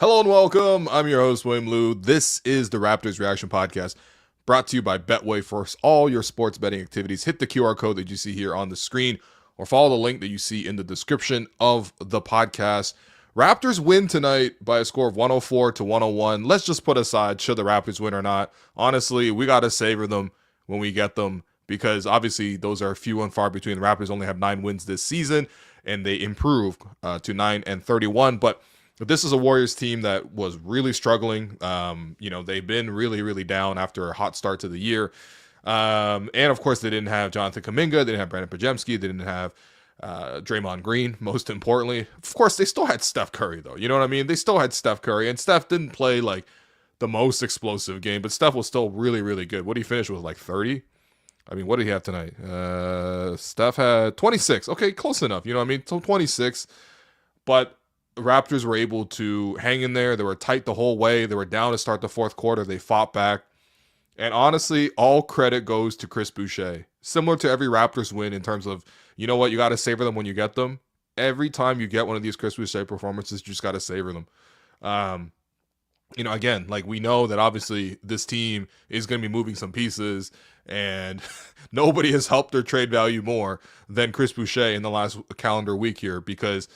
Hello and welcome. I'm your host, William Lou. This is the Raptors Reaction Podcast, brought to you by Betway. For all your sports betting activities, hit the QR code that you see here on the screen or follow the link that you see in the description of the podcast. Raptors win tonight by a score of 104 to 101. Let's just put aside should the Raptors win or not. Honestly, we got to savor them when we get them because obviously those are few and far between. The Raptors only have 9 wins this season and they improve to 9-31. But this is a Warriors team that was really struggling. They've been really down after a hot start to the year. And of course, they didn't have Jonathan Kuminga. They didn't have Brandon Podziemski. They didn't have Draymond Green, most importantly. Of course, they still had Steph Curry, though. You know what I mean? They still had Steph Curry. And Steph didn't play like the most explosive game, but Steph was still really good. What did he finish with, like 30? I mean, what did he have tonight? Steph had 26. Okay, close enough. You know what I mean? So 26. But the Raptors were able to hang in there. They were tight the whole way. They were down to start the fourth quarter. They fought back. And honestly, all credit goes to Chris Boucher. Similar to every Raptors win in terms of, you know what, you got to savor them when you get them. Every time you get one of these Chris Boucher performances, you just got to savor them. Again, like we know that obviously this team is going to be moving some pieces and nobody has helped their trade value more than Chris Boucher in the last calendar week here because,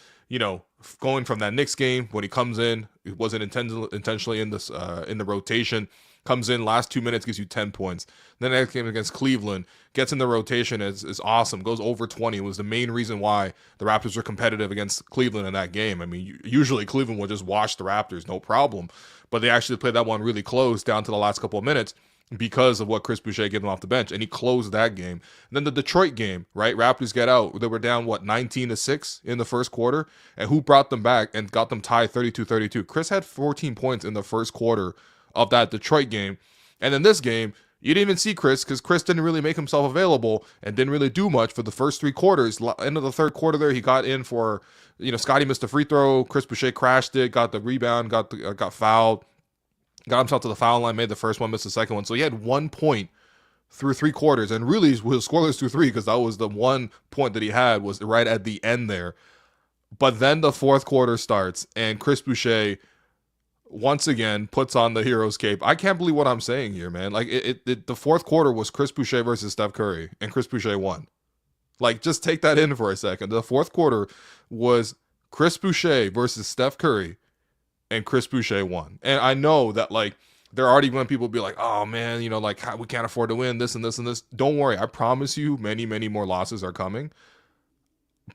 going from that Knicks game when he comes in, it wasn't intentionally in this in the rotation, comes in last 2 minutes, gives you 10 points. Then the next game against Cleveland, gets in the rotation, is awesome, goes over 20. It was the main reason why the Raptors were competitive against Cleveland in that game. I mean, usually Cleveland would just wash the Raptors, no problem. But they actually played that one really close down to the last couple of minutes because of what Chris Boucher gave them off the bench, and he closed that game. And then the Detroit game, right? Raptors get out. They were down, 19-6 in the first quarter, and who brought them back and got them tied 32-32? Chris had 14 points in the first quarter of that Detroit game. And then this game, you didn't even see Chris because Chris didn't really make himself available and didn't really do much for the first 3 quarters. End of the third quarter there, he got in for, Scottie missed a free throw. Chris Boucher crashed it, got the rebound, got fouled. Got himself to the foul line, made the first one, missed the second one. So he had 1 point through 3 quarters, and really was scoreless through 3 because that was the 1 point that he had was right at the end there. But then the fourth quarter starts, and Chris Boucher once again puts on the hero's cape. I can't believe what I'm saying here, man. Like the fourth quarter was Chris Boucher versus Steph Curry, and Chris Boucher won. Like, just take that in for a second. The fourth quarter was Chris Boucher versus Steph Curry, and Chris Boucher won. And I know that, like, there are already when people be like, oh, man, we can't afford to win this and this and this. Don't worry. I promise you many more losses are coming.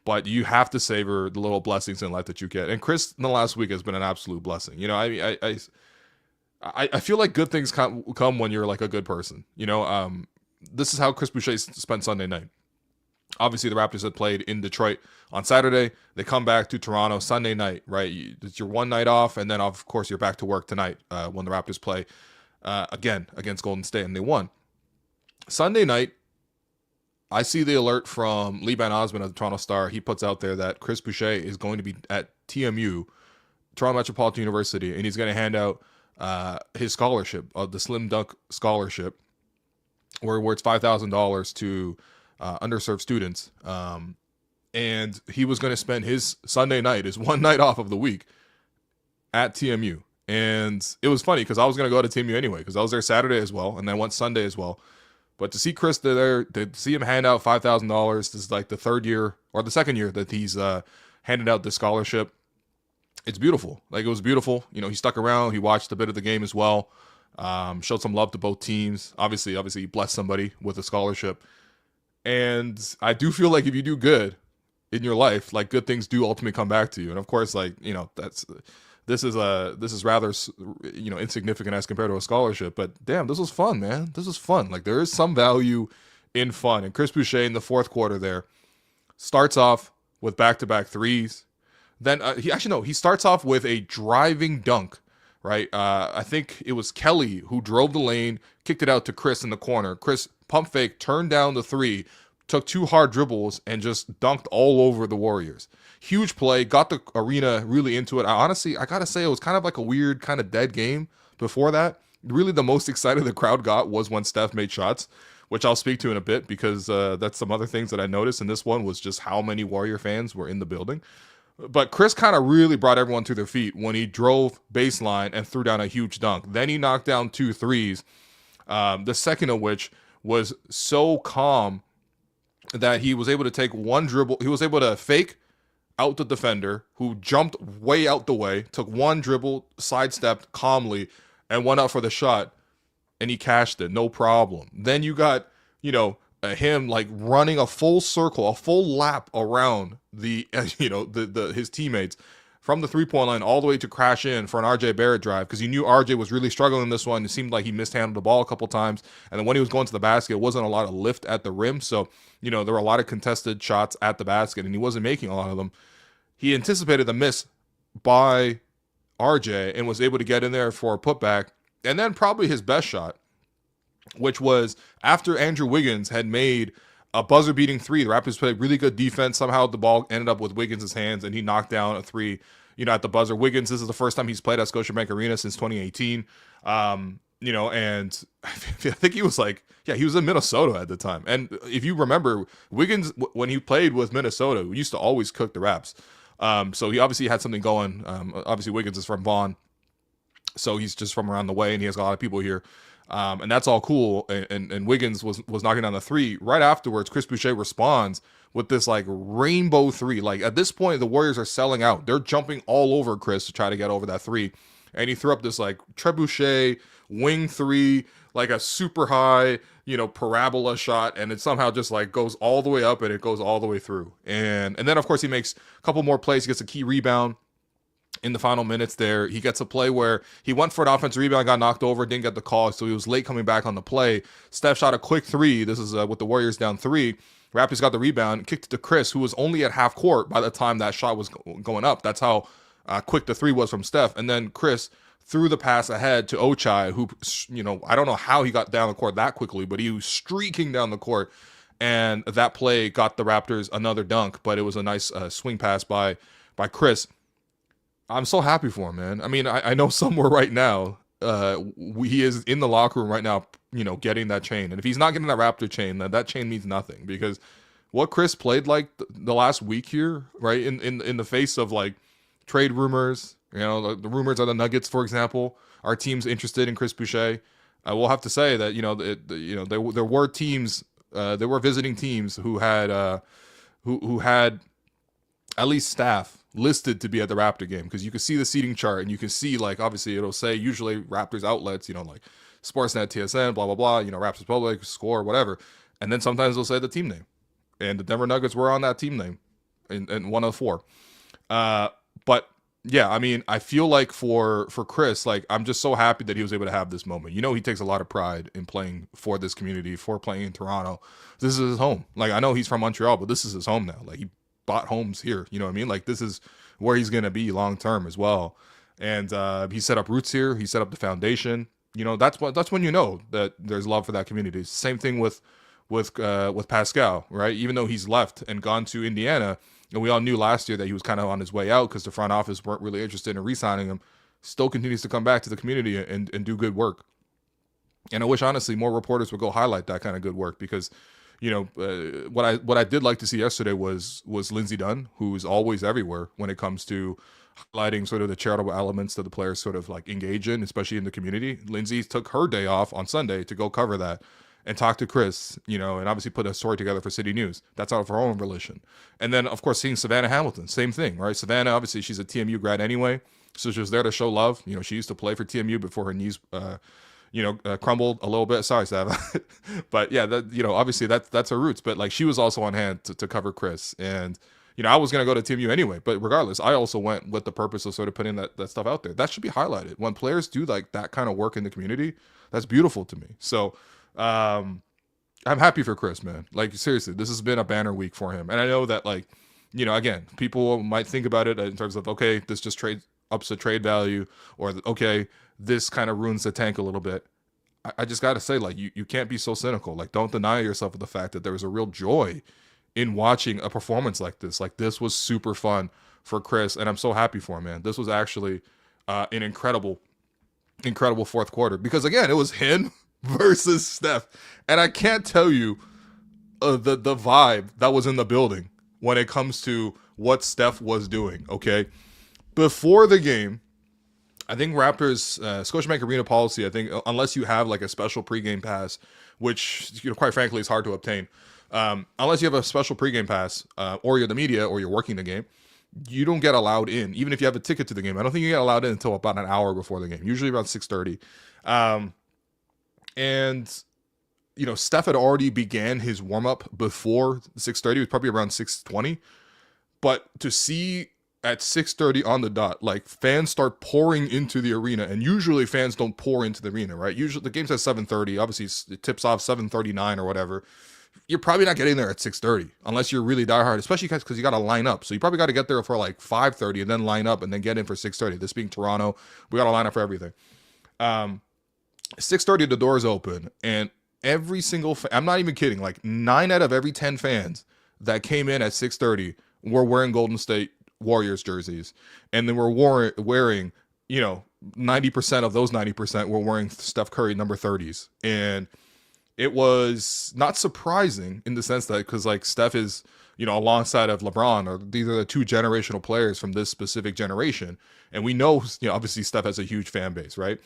But you have to savor the little blessings in life that you get. And Chris in the last week has been an absolute blessing. I feel like good things come when you're like a good person. This is how Chris Boucher spent Sunday night. Obviously, the Raptors had played in Detroit on Saturday. They come back to Toronto Sunday night, right? It's your one night off, and then, of course, you're back to work tonight when the Raptors play again against Golden State, and they won. Sunday night, I see the alert from Lee Van Osmond of the Toronto Star. He puts out there that Chris Boucher is going to be at TMU, Toronto Metropolitan University, and he's going to hand out his scholarship, the Slim Dunk Scholarship, where it's $5,000 to underserved students, and he was going to spend his Sunday night, his one night off of the week, at TMU. And it was funny because I was going to go to TMU anyway because I was there Saturday as well, and then went Sunday as well. But to see Chris there, to see him hand out $5,000, this is like the third year or the second year that he's handed out this scholarship. It's beautiful. Like, it was beautiful. He stuck around. He watched a bit of the game as well. Showed some love to both teams. Obviously, he blessed somebody with a scholarship. And I do feel like if you do good in your life, like, good things do ultimately come back to you. And of course, like, this is rather, insignificant as compared to a scholarship. But damn, this was fun, man. This was fun. Like, there is some value in fun. And Chris Boucher in the fourth quarter there starts off with back-to-back threes. Then he starts off with a driving dunk, right? I think it was Kelly who drove the lane, kicked it out to Chris in the corner. Chris pump fake, turned down the 3, took 2 hard dribbles, and just dunked all over the Warriors. Huge play, got the arena really into it. I gotta say, it was kind of like a weird, kind of dead game before that. Really, the most excited the crowd got was when Steph made shots, which I'll speak to in a bit because that's some other things that I noticed. And this one was just how many Warrior fans were in the building. But Chris kind of really brought everyone to their feet when he drove baseline and threw down a huge dunk. Then he knocked down 2 threes, the second of which was so calm that he was able to take one dribble. He was able to fake out the defender who jumped way out the way, took one dribble, sidestepped calmly, and went out for the shot, and he cashed it, no problem. Then you got, him like running a full circle, a full lap around the his teammates from the 3-point line all the way to crash in for an RJ Barrett drive, because you knew RJ was really struggling in this one. It seemed like he mishandled the ball a couple times, and then when he was going to the basket, it wasn't a lot of lift at the rim, so there were a lot of contested shots at the basket, and he wasn't making a lot of them. He anticipated the miss by RJ and was able to get in there for a putback, and then probably his best shot, which was after Andrew Wiggins had made a buzzer-beating 3. The Raptors played really good defense. Somehow the ball ended up with Wiggins' hands, and he knocked down a 3, at the buzzer. Wiggins, this is the first time he's played at Scotiabank Arena since 2018. And I think he was he was in Minnesota at the time. And if you remember, Wiggins, when he played with Minnesota, we used to always cook the Raps. So he obviously had something going. Obviously, Wiggins is from Vaughan, so he's just from around the way, and he has a lot of people here. And that's all cool. And Wiggins was knocking down the 3. Right afterwards, Chris Boucher responds with this rainbow 3. At this point, the Warriors are selling out. They're jumping all over Chris to try to get over that 3. And he threw up this trebuchet wing 3, a super high, parabola shot. And it somehow just goes all the way up and it goes all the way through. And then, of course, he makes a couple more plays. He gets a key rebound in the final minutes there. He gets a play where he went for an offensive rebound, got knocked over, didn't get the call, so he was late coming back on the play. Steph shot a quick 3. This is with the Warriors down 3. Raptors got the rebound, kicked it to Chris, who was only at half court by the time that shot was going up. That's how quick the 3 was from Steph. And then Chris threw the pass ahead to Ochai, who, I don't know how he got down the court that quickly, but he was streaking down the court. And that play got the Raptors another dunk, but it was a nice swing pass by Chris. I'm so happy for him, man. I mean, I know somewhere right now, he is in the locker room right now, getting that chain. And if he's not getting that Raptor chain, then that chain means nothing, because what Chris played the last week here, right, in the face of trade rumors, the rumors of the Nuggets, for example, our team's interested in Chris Boucher. I will have to say that there were teams, there were visiting teams who had who had at least staff listed to be at the Raptor game, because you can see the seating chart and you can see obviously it'll say usually Raptors outlets, Sportsnet, TSN, blah blah blah, Raptors Public, Score, whatever, and then sometimes they'll say the team name, and the Denver Nuggets were on that team name in one of 4. But yeah, I mean, I feel for Chris, I'm just so happy that he was able to have this moment. He takes a lot of pride in playing for this community, for playing in Toronto. This is his home. I know he's from Montreal, but this is his home now. He bought homes here, you know what I mean? This is where he's going to be long term as well. And he set up roots here. He set up the foundation. That's when you know that there's love for that community. Same thing with Pascal, right? Even though he's left and gone to Indiana, and we all knew last year that he was kind of on his way out because the front office weren't really interested in re-signing him, still continues to come back to the community and do good work. And I wish, honestly, more reporters would go highlight that kind of good work, because what I did like to see yesterday was Lindsey Dunn, who is always everywhere when it comes to highlighting sort of the charitable elements that the players sort of engage in, especially in the community. Lindsey took her day off on Sunday to go cover that and talk to Chris, and obviously put a story together for City News. That's out of her own volition. And then, of course, seeing Savannah Hamilton, same thing, right? Savannah, obviously, she's a TMU grad anyway, so she was there to show love. She used to play for TMU before her knees crumbled a little bit. Sorry, Sav. But yeah, obviously that's her roots. But she was also on hand to cover Chris. And, I was going to go to TMU anyway. But regardless, I also went with the purpose of sort of putting that stuff out there. That should be highlighted. When players do that kind of work in the community, that's beautiful to me. So I'm happy for Chris, man. Seriously, this has been a banner week for him. And I know that, again, people might think about it in terms of, okay, this just ups the trade value, or, okay, this kind of ruins the tank a little bit. I just got to say, you can't be so cynical. Don't deny yourself of the fact that there was a real joy in watching a performance like this. This was super fun for Chris, and I'm so happy for him, man. This was actually an incredible fourth quarter, because, again, it was him versus Steph. And I can't tell you the vibe that was in the building when it comes to what Steph was doing, okay? Before the game, I think Raptors, Scotiabank Arena policy, I think, unless you have like a special pregame pass, which, quite frankly, is hard to obtain, unless you have a special pregame pass, or you're the media, or you're working the game, you don't get allowed in, even if you have a ticket to the game. I don't think you get allowed in until about an hour before the game, usually around 6:30. And Steph had already began his warm-up before 6:30. It was probably around 6:20. But to see at 6:30 on the dot, like, fans start pouring into the arena, and usually fans don't pour into the arena, right? Usually the game's at 7:30. Obviously, it tips off 7:39 or whatever. You're probably not getting there at 6:30 unless you're really diehard, especially because you got to line up. So you probably got to get there for like 5:30 and then line up and then get in for 6:30. This being Toronto, we got to line up for everything. 6:30, the doors open, and every single I'm not even kidding, like 9 out of every 10 fans that came in at 6:30 were wearing Golden State Warriors jerseys, and then were wearing 90% of those 90% were wearing Steph Curry number 30s. And it was not surprising in the sense that, because like Steph is alongside of LeBron, or these are the two generational players from this specific generation, and we know obviously Steph has a huge fan base, right?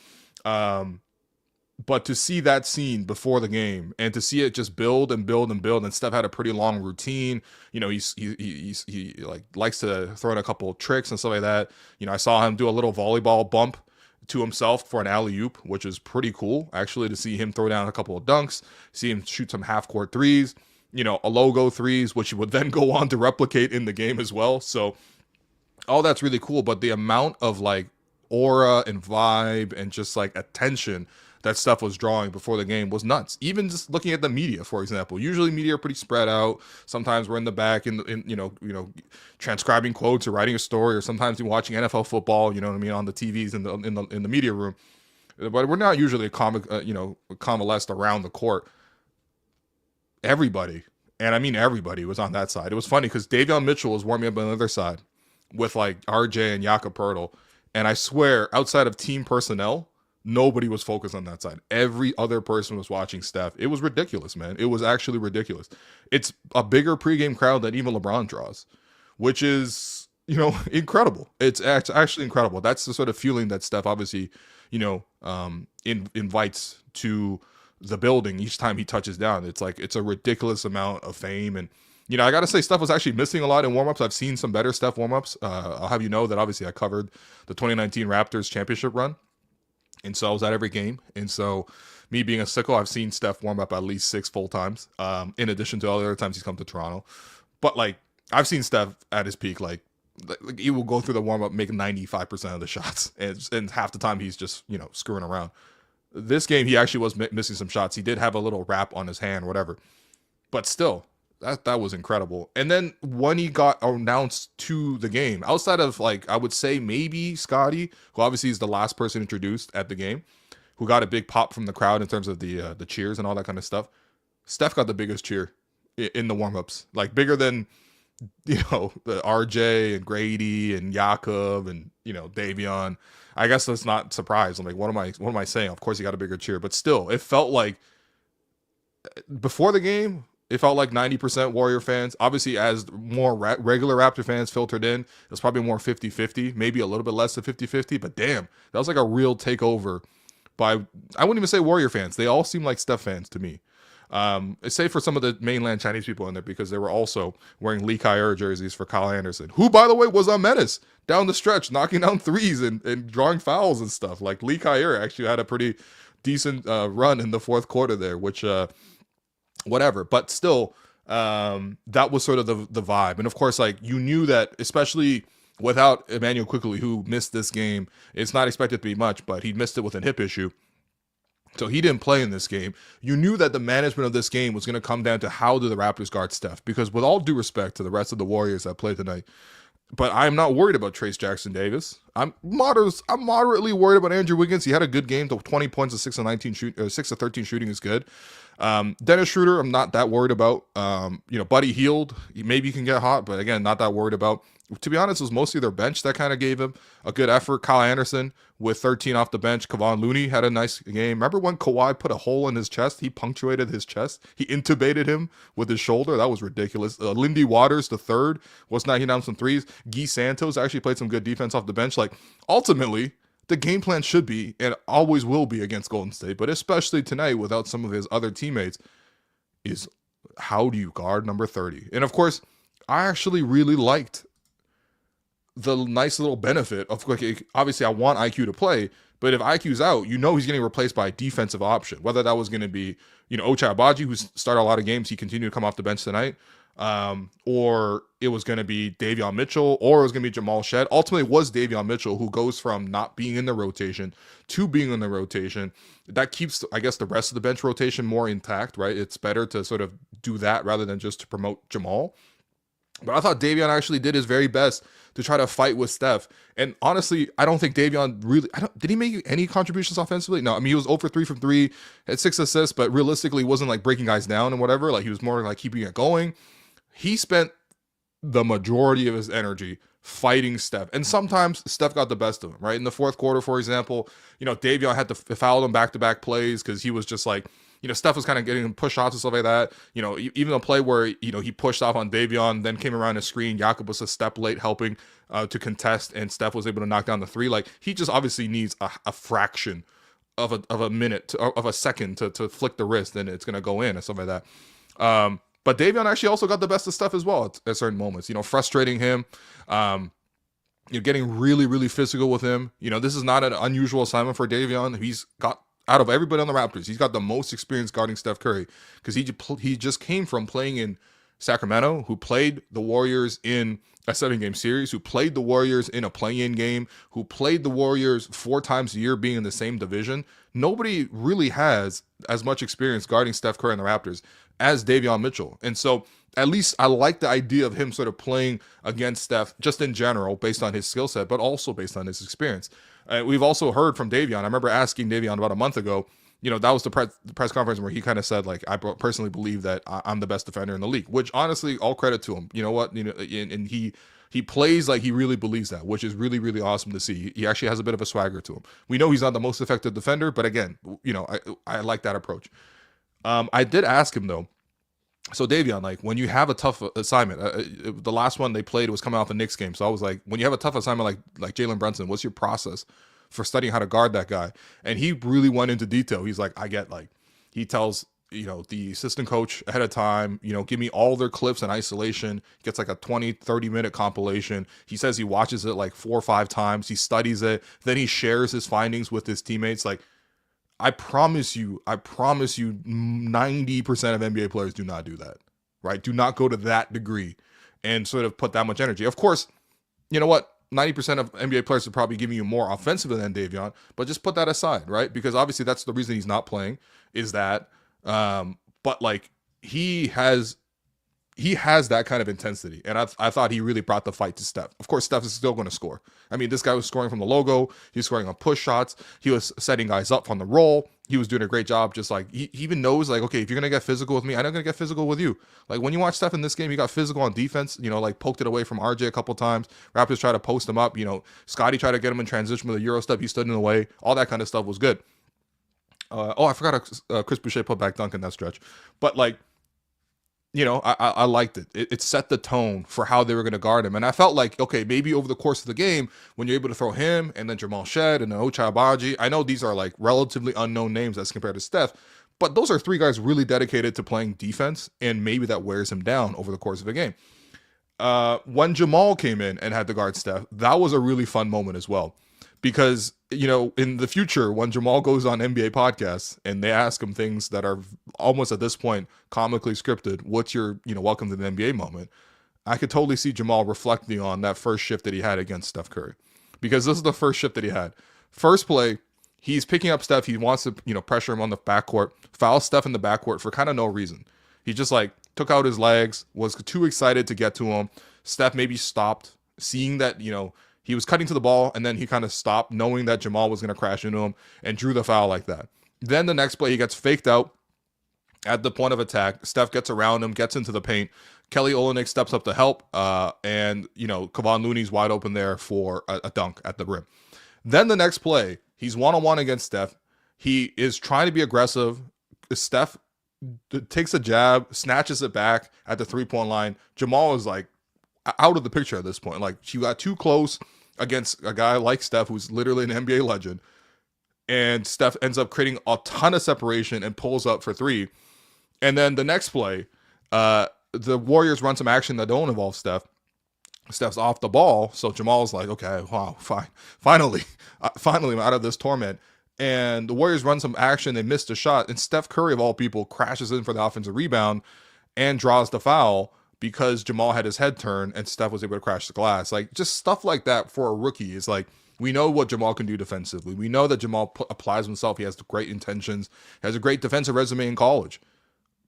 But to see that scene before the game and to see it just build and build and build, and Steph had a pretty long routine. He like likes to throw in a couple of tricks and stuff like that. I saw him do a little volleyball bump to himself for an alley-oop, which is pretty cool actually, to see him throw down a couple of dunks, see him shoot some half-court threes, a logo threes, which he would then go on to replicate in the game as well. So all that's really cool, but the amount of like aura and vibe and just like attention that stuff was drawing before the game was nuts. Even just looking at the media, for example, usually media are pretty spread out. Sometimes we're in the back in transcribing quotes or writing a story, or sometimes you're watching NFL football, on the TVs in the media room. But we're not usually convalesced around the court. Everybody, and I mean everybody, was on that side. It was funny because Davion Mitchell was warming up on the other side with like RJ and Jakob Poeltl, and I swear, outside of team personnel, nobody was focused on that side. Every other person was watching Steph. It was ridiculous, man. It was actually ridiculous. It's a bigger pregame crowd than even LeBron draws, which is, incredible. It's actually incredible. That's the sort of feeling that Steph obviously, invites to the building each time he touches down. It's like, it's a ridiculous amount of fame. And, I got to say, Steph was actually missing a lot in warmups. I've seen some better Steph warmups. I'll have you know that obviously I covered the 2019 Raptors championship run. And so I was at every game. And so me being a sickle, I've seen Steph warm up at least 6 full times, in addition to all the other times he's come to Toronto. But like, I've seen Steph at his peak, like he will go through the warm up, make 95% of the shots. And half the time he's just, screwing around. This game, he actually was missing some shots. He did have a little wrap on his hand, whatever. But still, that was incredible. And then when he got announced to the game, outside of like, I would say maybe Scottie, who obviously is the last person introduced at the game, who got a big pop from the crowd in terms of the cheers and all that kind of stuff, Steph got the biggest cheer in the warmups, like bigger than the RJ and Grady and Jakob and Davion. I guess that's not surprised. I'm like, what am I saying? Of course he got a bigger cheer, but still, it felt like before the game, it felt like 90% Warrior fans. Obviously, as more regular Raptor fans filtered in, it was probably more 50-50, maybe a little bit less than 50-50, but damn, that was like a real takeover by, I wouldn't even say Warrior fans. They all seem like Steph fans to me. Save for some of the mainland Chinese people in there, because they were also wearing Lee Kerr jerseys for Kyle Anderson, who, by the way, was a menace down the stretch, knocking down threes and drawing fouls and stuff. Like, Lee Kerr actually had a pretty decent run in the fourth quarter there, which... whatever, but still, that was sort of the vibe. And of course, like, you knew that, especially without Emmanuel Quickly, who missed this game, it's not expected to be much, but he missed it with a hip issue, so he didn't play in this game. You knew that the management of this game was going to come down to how do the Raptors guard Steph, because with all due respect to the rest of the Warriors that played tonight, but I'm not worried about Trace Jackson Davis. I'm moderately worried about Andrew Wiggins. He had a good game. The 20 points of 6 of 13 shooting is good. Dennis Schroeder, I'm not that worried about. Buddy Hield, maybe he can get hot, but again, not that worried about. to be honest, it was mostly their bench that kind of gave him a good effort. Kyle Anderson with 13 off the bench. Kevon Looney had a nice game. Remember when Kawhi put a hole in his chest? He punctuated his chest. He intubated him with his shoulder. That was ridiculous. Lindy Waters, the third, was knocking down some threes. Guy Santos actually played some good defense off the bench. Like, ultimately, the game plan should be, and always will be against Golden State, but especially tonight without some of his other teammates, is how do you guard number 30? And of course, I actually really liked the nice little benefit of, like, obviously I want IQ to play, but if IQ's out, you know he's getting replaced by a defensive option. Whether that was going to be, Ochai Agbaji, who's started a lot of games, he continued to come off the bench tonight, or it was going to be Davion Mitchell, or it was going to be Jamal Shead. Ultimately, it was Davion Mitchell, who goes from not being in the rotation to being in the rotation. That keeps, I guess, the rest of the bench rotation more intact, right? It's better to sort of do that rather than just to promote Jamal. But I thought Davion actually did his very best to try to fight with Steph. And honestly, I don't think Davion really, did he make any contributions offensively? No, I mean, he was 0 for 3 from 3, had 6 assists, but realistically, he wasn't like breaking guys down and whatever. Like, he was more like keeping it going. He spent the majority of his energy fighting Steph. And sometimes Steph got the best of him, right? In the fourth quarter, for example, Davion had to foul him back-to-back plays because he was just like, Steph was kind of getting push shots and stuff like that. Even a play where, he pushed off on Davion, then came around the screen. Jakob was a step late helping to contest, and Steph was able to knock down the three. Like, he just obviously needs a fraction of a minute, of a second to flick the wrist, and it's going to go in and stuff like that. But Davion actually also got the best of Steph as well at certain moments, frustrating him, getting really, really physical with him. This is not an unusual assignment for Davion. He's got, out of everybody on the Raptors, he's got the most experience guarding Steph Curry because he just came from playing in Sacramento, who played the Warriors in a 7-game series, who played the Warriors in a play-in game, who played the Warriors 4 times a year being in the same division. Nobody really has as much experience guarding Steph Curry and the Raptors as Davion Mitchell. And so at least I like the idea of him sort of playing against Steph just in general based on his skill set, but also based on his experience. We've also heard from Davion. I remember asking Davion about a month ago, that was the press conference where he kind of said, like, I personally believe that I'm the best defender in the league, which honestly, all credit to him. You know what? And he plays like he really believes that, which is really, really awesome to see. He actually has a bit of a swagger to him. We know he's not the most effective defender, but again, I like that approach. I did ask him though, so Davion, like, when you have a tough assignment, the last one they played was coming off the Knicks game. So I was like, when you have a tough assignment like Jalen Brunson, what's your process for studying how to guard that guy? And he really went into detail. He's like, he tells, the assistant coach ahead of time, give me all their clips in isolation, gets like a 20-30 minute compilation. He says he watches it like 4 or 5 times. He studies it. Then he shares his findings with his teammates. Like, I promise you, 90% of NBA players do not do that, right? Do not go to that degree and sort of put that much energy. Of course, you know what? 90% of NBA players are probably giving you more offensive than Davion, but just put that aside, right? Because obviously that's the reason he's not playing, is that, but like, he has that kind of intensity. And I thought he really brought the fight to Steph. Of course, Steph is still going to score. I mean, this guy was scoring from the logo. He was scoring on push shots. He was setting guys up on the roll. He was doing a great job. Just like, he even knows, like, okay, if you're going to get physical with me, I'm not going to get physical with you. Like, when you watch Steph in this game, he got physical on defense, like poked it away from RJ a couple times. Raptors tried to post him up. Scottie tried to get him in transition with a Euro step. He stood in the way. All that kind of stuff was good. I forgot Chris Boucher put back dunk in that stretch. But like, I liked it. It set the tone for how they were going to guard him. And I felt like, okay, maybe over the course of the game, when you're able to throw him and then Jamal Shead and then Ochai Agbaji, I know these are like relatively unknown names as compared to Steph, but those are 3 guys really dedicated to playing defense, and maybe that wears him down over the course of the game. When Jamal came in and had to guard Steph, that was a really fun moment as well. Because, in the future, when Jamal goes on NBA podcasts and they ask him things that are almost at this point comically scripted, what's your, welcome to the NBA moment? I could totally see Jamal reflecting on that first shift that he had against Steph Curry. Because this is the first shift that he had. First play, he's picking up Steph. He wants to, pressure him on the backcourt, foul Steph in the backcourt for kind of no reason. He just like took out his legs, was too excited to get to him. Steph maybe stopped, seeing that, he was cutting to the ball, and then he kind of stopped, knowing that Jamal was going to crash into him, and drew the foul like that. Then the next play, he gets faked out at the point of attack. Steph gets around him, gets into the paint, Kelly Olynyk steps up to help, and Kevon Looney's wide open there for a dunk at the rim. Then the next play, he's one-on-one against Steph. He is trying to be aggressive. Steph takes a jab, snatches it back at the three-point line. Jamal is like out of the picture at this point. Like, she got too close against a guy like Steph, who's literally an NBA legend. And Steph ends up creating a ton of separation and pulls up for three. And then the next play, the Warriors run some action that don't involve Steph. Steph's off the ball, so Jamal's like, okay, wow, fine. Finally, I'm out of this torment. And the Warriors run some action, they missed a shot, and Steph Curry, of all people, crashes in for the offensive rebound and draws the foul because Jamal had his head turned and Steph was able to crash the glass. Like, just stuff like that for a rookie is like, we know what Jamal can do defensively. We know that Jamal applies himself. He has great intentions. He has a great defensive resume in college.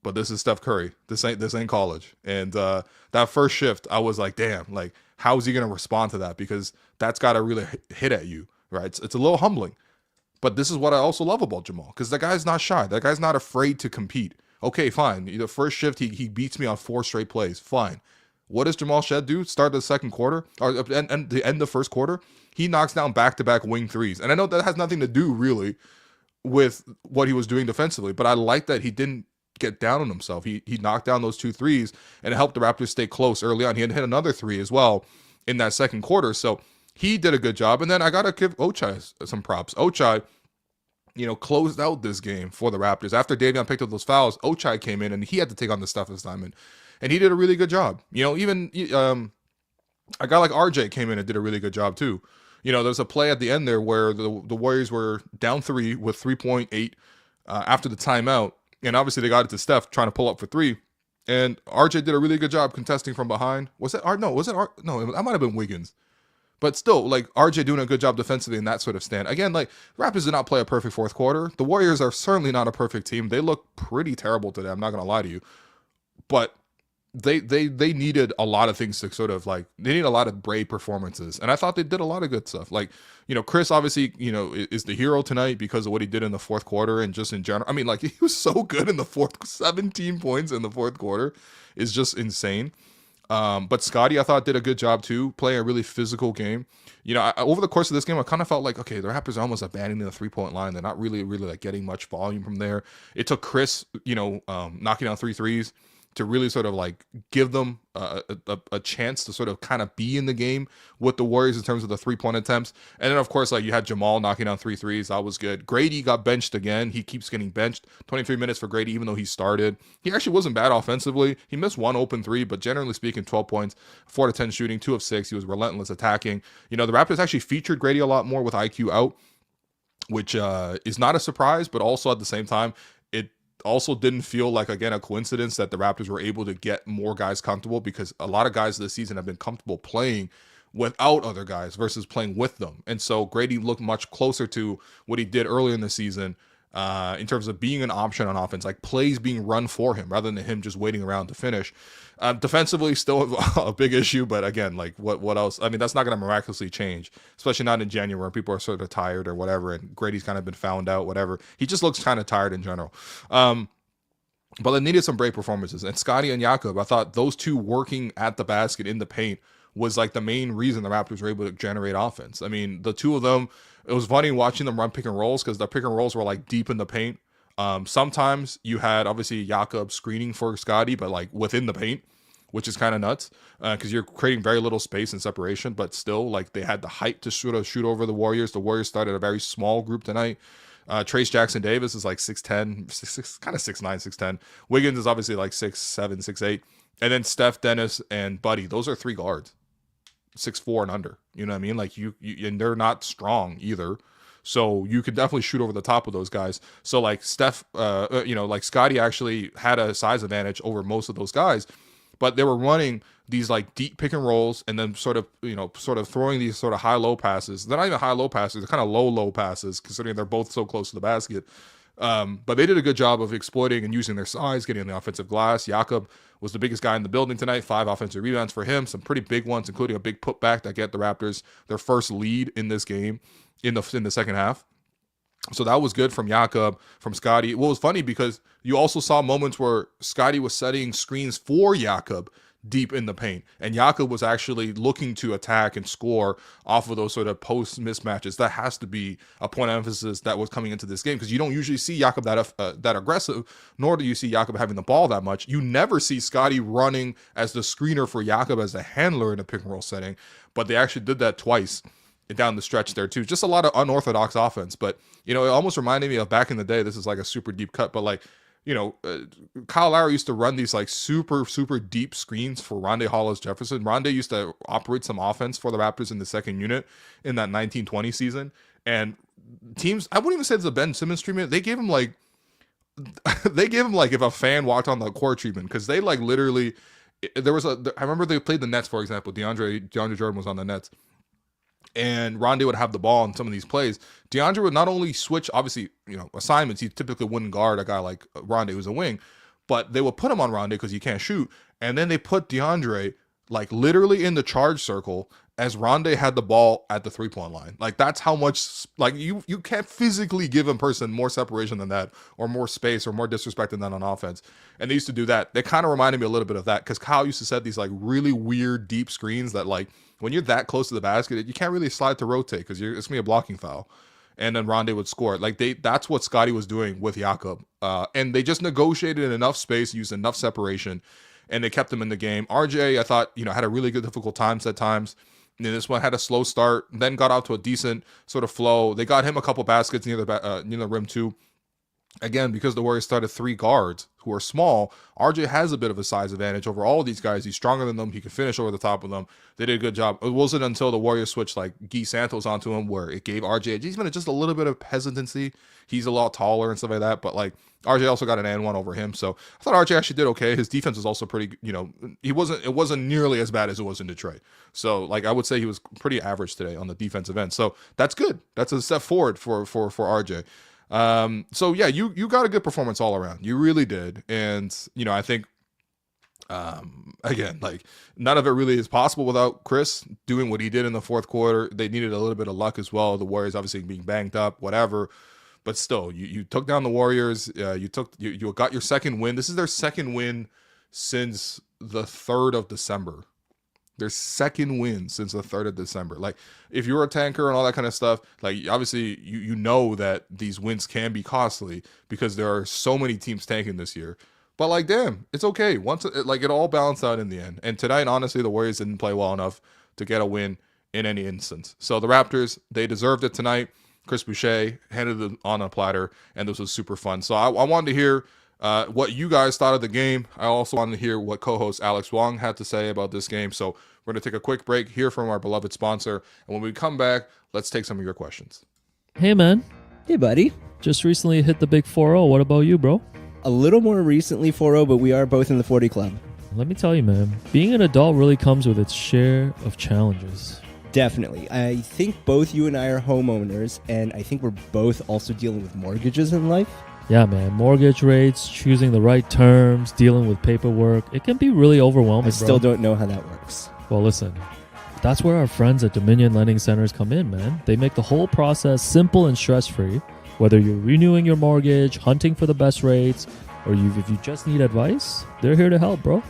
But this is Steph Curry. This ain't college. And that first shift, I was like, damn, like, how is he going to respond to that? Because that's got to really hit at you, right? It's a little humbling. But this is what I also love about Jamal, because that guy's not shy. That guy's not afraid to compete. Okay, fine. The first shift, he beats me on 4 straight plays. Fine. What does Jamal Shead do? Start the second quarter, or and the end of the first quarter, he knocks down back-to-back wing threes. And I know that has nothing to do really with what he was doing defensively, but I like that he didn't get down on himself. He knocked down those 2 threes, and it helped the Raptors stay close early on. He had hit another 3 as well in that second quarter. So he did a good job. And then I got to give Ochai some props. Ochai, closed out this game for the Raptors. After Davion picked up those fouls, Ochai came in and he had to take on the Steph assignment. And he did a really good job. Even a guy like RJ came in and did a really good job too. There's a play at the end there where the Warriors were down 3 with 3.8 after the timeout. And obviously they got it to Steph trying to pull up for 3. And RJ did a really good job contesting from behind. Was it Art? No, was it Art? No, that might have been Wiggins. But still, like, RJ doing a good job defensively in that sort of stand. Again, like, Raptors did not play a perfect fourth quarter. The Warriors are certainly not a perfect team. They look pretty terrible today. I'm not going to lie to you. But they needed a lot of things to sort of, like, they need a lot of brave performances. And I thought they did a lot of good stuff. Like, Chris obviously, is the hero tonight because of what he did in the fourth quarter and just in general. I mean, like, he was so good in the fourth, 17 points in the fourth quarter is just insane. But Scottie, I thought, did a good job too, playing a really physical game. Over the course of this game, I kind of felt like, okay, the Raptors are almost abandoning the 3-point line. They're not really like getting much volume from there. It took Chris, knocking down 3 threes to really sort of like give them a chance to sort of kind of be in the game with the Warriors in terms of the 3-point attempts. And then, of course, like, you had Jamal knocking down 3 threes. That was good. Grady got benched again. He keeps getting benched. 23 minutes for Grady, even though he started. He actually wasn't bad offensively. He missed 1 open 3, but generally speaking, 12 points, 4 to 10 shooting, 2 of 6. He was relentless attacking. The Raptors actually featured Grady a lot more with IQ out, which is not a surprise, but also at the same time, it also didn't feel like, again, a coincidence that the Raptors were able to get more guys comfortable, because a lot of guys this season have been comfortable playing without other guys versus playing with them. And so Grady looked much closer to what he did earlier in the season in terms of being an option on offense, like plays being run for him rather than him just waiting around to finish. Defensively, still a big issue, but again, like, what else? I mean, that's not going to miraculously change, especially not in January when people are sort of tired or whatever, and Grady's kind of been found out, whatever. He just looks kind of tired in general. But they needed some break performances. And Scottie and Jakob, I thought those two working at the basket in the paint was like the main reason the Raptors were able to generate offense. I mean, the two of them, it was funny watching them run pick and rolls because the pick and rolls were like deep in the paint. Sometimes you had obviously Jakob screening for Scottie, but like within the paint, which is kind of nuts because you're creating very little space and separation, but still, like, they had the height to sort of shoot over the Warriors. The Warriors started a very small group tonight. Trace Jackson Davis is like 6'10", kind of 6'9", 6'10". Wiggins is obviously like 6'7", 6'8". And then Steph, Dennis, and Buddy, those are 3 guards, 6'4" and under. You know what I mean? Like, you and they're not strong either. So you could definitely shoot over the top of those guys. So like Steph, like Scottie actually had a size advantage over most of those guys, but they were running these like deep pick and rolls and then sort of throwing these sort of high-low passes. They're not even high-low passes. They're kind of low passes considering they're both so close to the basket. But they did a good job of exploiting and using their size, getting on the offensive glass. Jakob was the biggest guy in the building tonight. 5 offensive rebounds for him. Some pretty big ones, including a big putback that get the Raptors their first lead in this game in the second half. So that was good from Jakob, from Scottie. Well, it was funny because you also saw moments where Scottie was setting screens for Jakob deep in the paint. And Jakob was actually looking to attack and score off of those sort of post mismatches. That has to be a point of emphasis that was coming into this game, because you don't usually see Jakob that aggressive, nor do you see Jakob having the ball that much. You never see Scottie running as the screener for Jakob as the handler in a pick and roll setting, but they actually did that twice down the stretch there too. Just a lot of unorthodox offense. But, you know, it almost reminded me of back in the day. This is like a super deep cut, but like, you know, Kyle Lowry used to run these like super deep screens for Rondae Hollis-Jefferson. Rondae used to operate some offense for the Raptors in the second unit in that 1920 season. And teams, I wouldn't even say it's a Ben Simmons treatment. They gave him like if a fan walked on the court treatment, because they like literally, I remember they played the Nets, for example. DeAndre Jordan was on the Nets, and Rondae would have the ball in some of these plays. DeAndre would not only switch, obviously, you know, assignments. He typically wouldn't guard a guy like Rondae, who's a wing, but they would put him on Rondae because he can't shoot. And then they put DeAndre like literally in the charge circle as Rondae had the ball at the 3-point line. Like, that's how much, like, you can't physically give a person more separation than that, or more space, or more disrespect than that on offense. And they used to do that. They kind of reminded me a little bit of that, because Kyle used to set these like really weird deep screens that, like, when you're that close to the basket, you can't really slide to rotate because it's gonna be a blocking foul. And then Rondae would score. Like, that's what Scottie was doing with Jakob. And they just negotiated enough space, used enough separation, and they kept him in the game. RJ, I thought, you know, had a really good difficult times at times. And this one had a slow start, then got out to a decent sort of flow. They got him a couple baskets near the rim too. Again, because the Warriors started 3 guards who are small, RJ has a bit of a size advantage over all of these guys. He's stronger than them. He can finish over the top of them. They did a good job. It wasn't until the Warriors switched like Guy Santos onto him where it gave RJ just a little bit of hesitancy. He's a lot taller and stuff like that, but like RJ also got an and one over him. So I thought RJ actually did okay. His defense was also pretty, you know, it wasn't nearly as bad as it was in Detroit. So like I would say he was pretty average today on the defensive end. So that's good. That's a step forward for RJ. So yeah, you got a good performance all around. You really did. And, you know, I think, again, like none of it really is possible without Chris doing what he did in the fourth quarter. They needed a little bit of luck as well. The Warriors obviously being banged up, whatever, but still you took down the Warriors. You got your second win. This is their second win since the 3rd of December. Their second win since the 3rd of December. Like, if you're a tanker and all that kind of stuff, like, obviously you know that these wins can be costly because there are so many teams tanking this year. But like, damn, it's okay. Once it all balanced out in the end. And tonight, honestly, the Warriors didn't play well enough to get a win in any instance. So the Raptors, they deserved it tonight. Chris Boucher handed it on a platter, and this was super fun. So I wanted to hear what you guys thought of the game. I also wanted to hear what co-host Alex Wong had to say about this game. So we're going to take a quick break, hear from our beloved sponsor, and when we come back, let's take some of your questions. Hey, man. Hey, buddy. Just recently hit the big 4-0. What about you, bro? A little more recently 4-0, but we are both in the 40 club. Let me tell you, man, being an adult really comes with its share of challenges. Definitely. I think both you and I are homeowners, and I think we're both also dealing with mortgages in life. Yeah, man. Mortgage rates, choosing the right terms, dealing with paperwork. It can be really overwhelming, I still don't know how that works. Well, listen, that's where our friends at Dominion Lending Centers come in, man. They make the whole process simple and stress-free. Whether you're renewing your mortgage, hunting for the best rates, or if you just need advice, they're here to help, bro.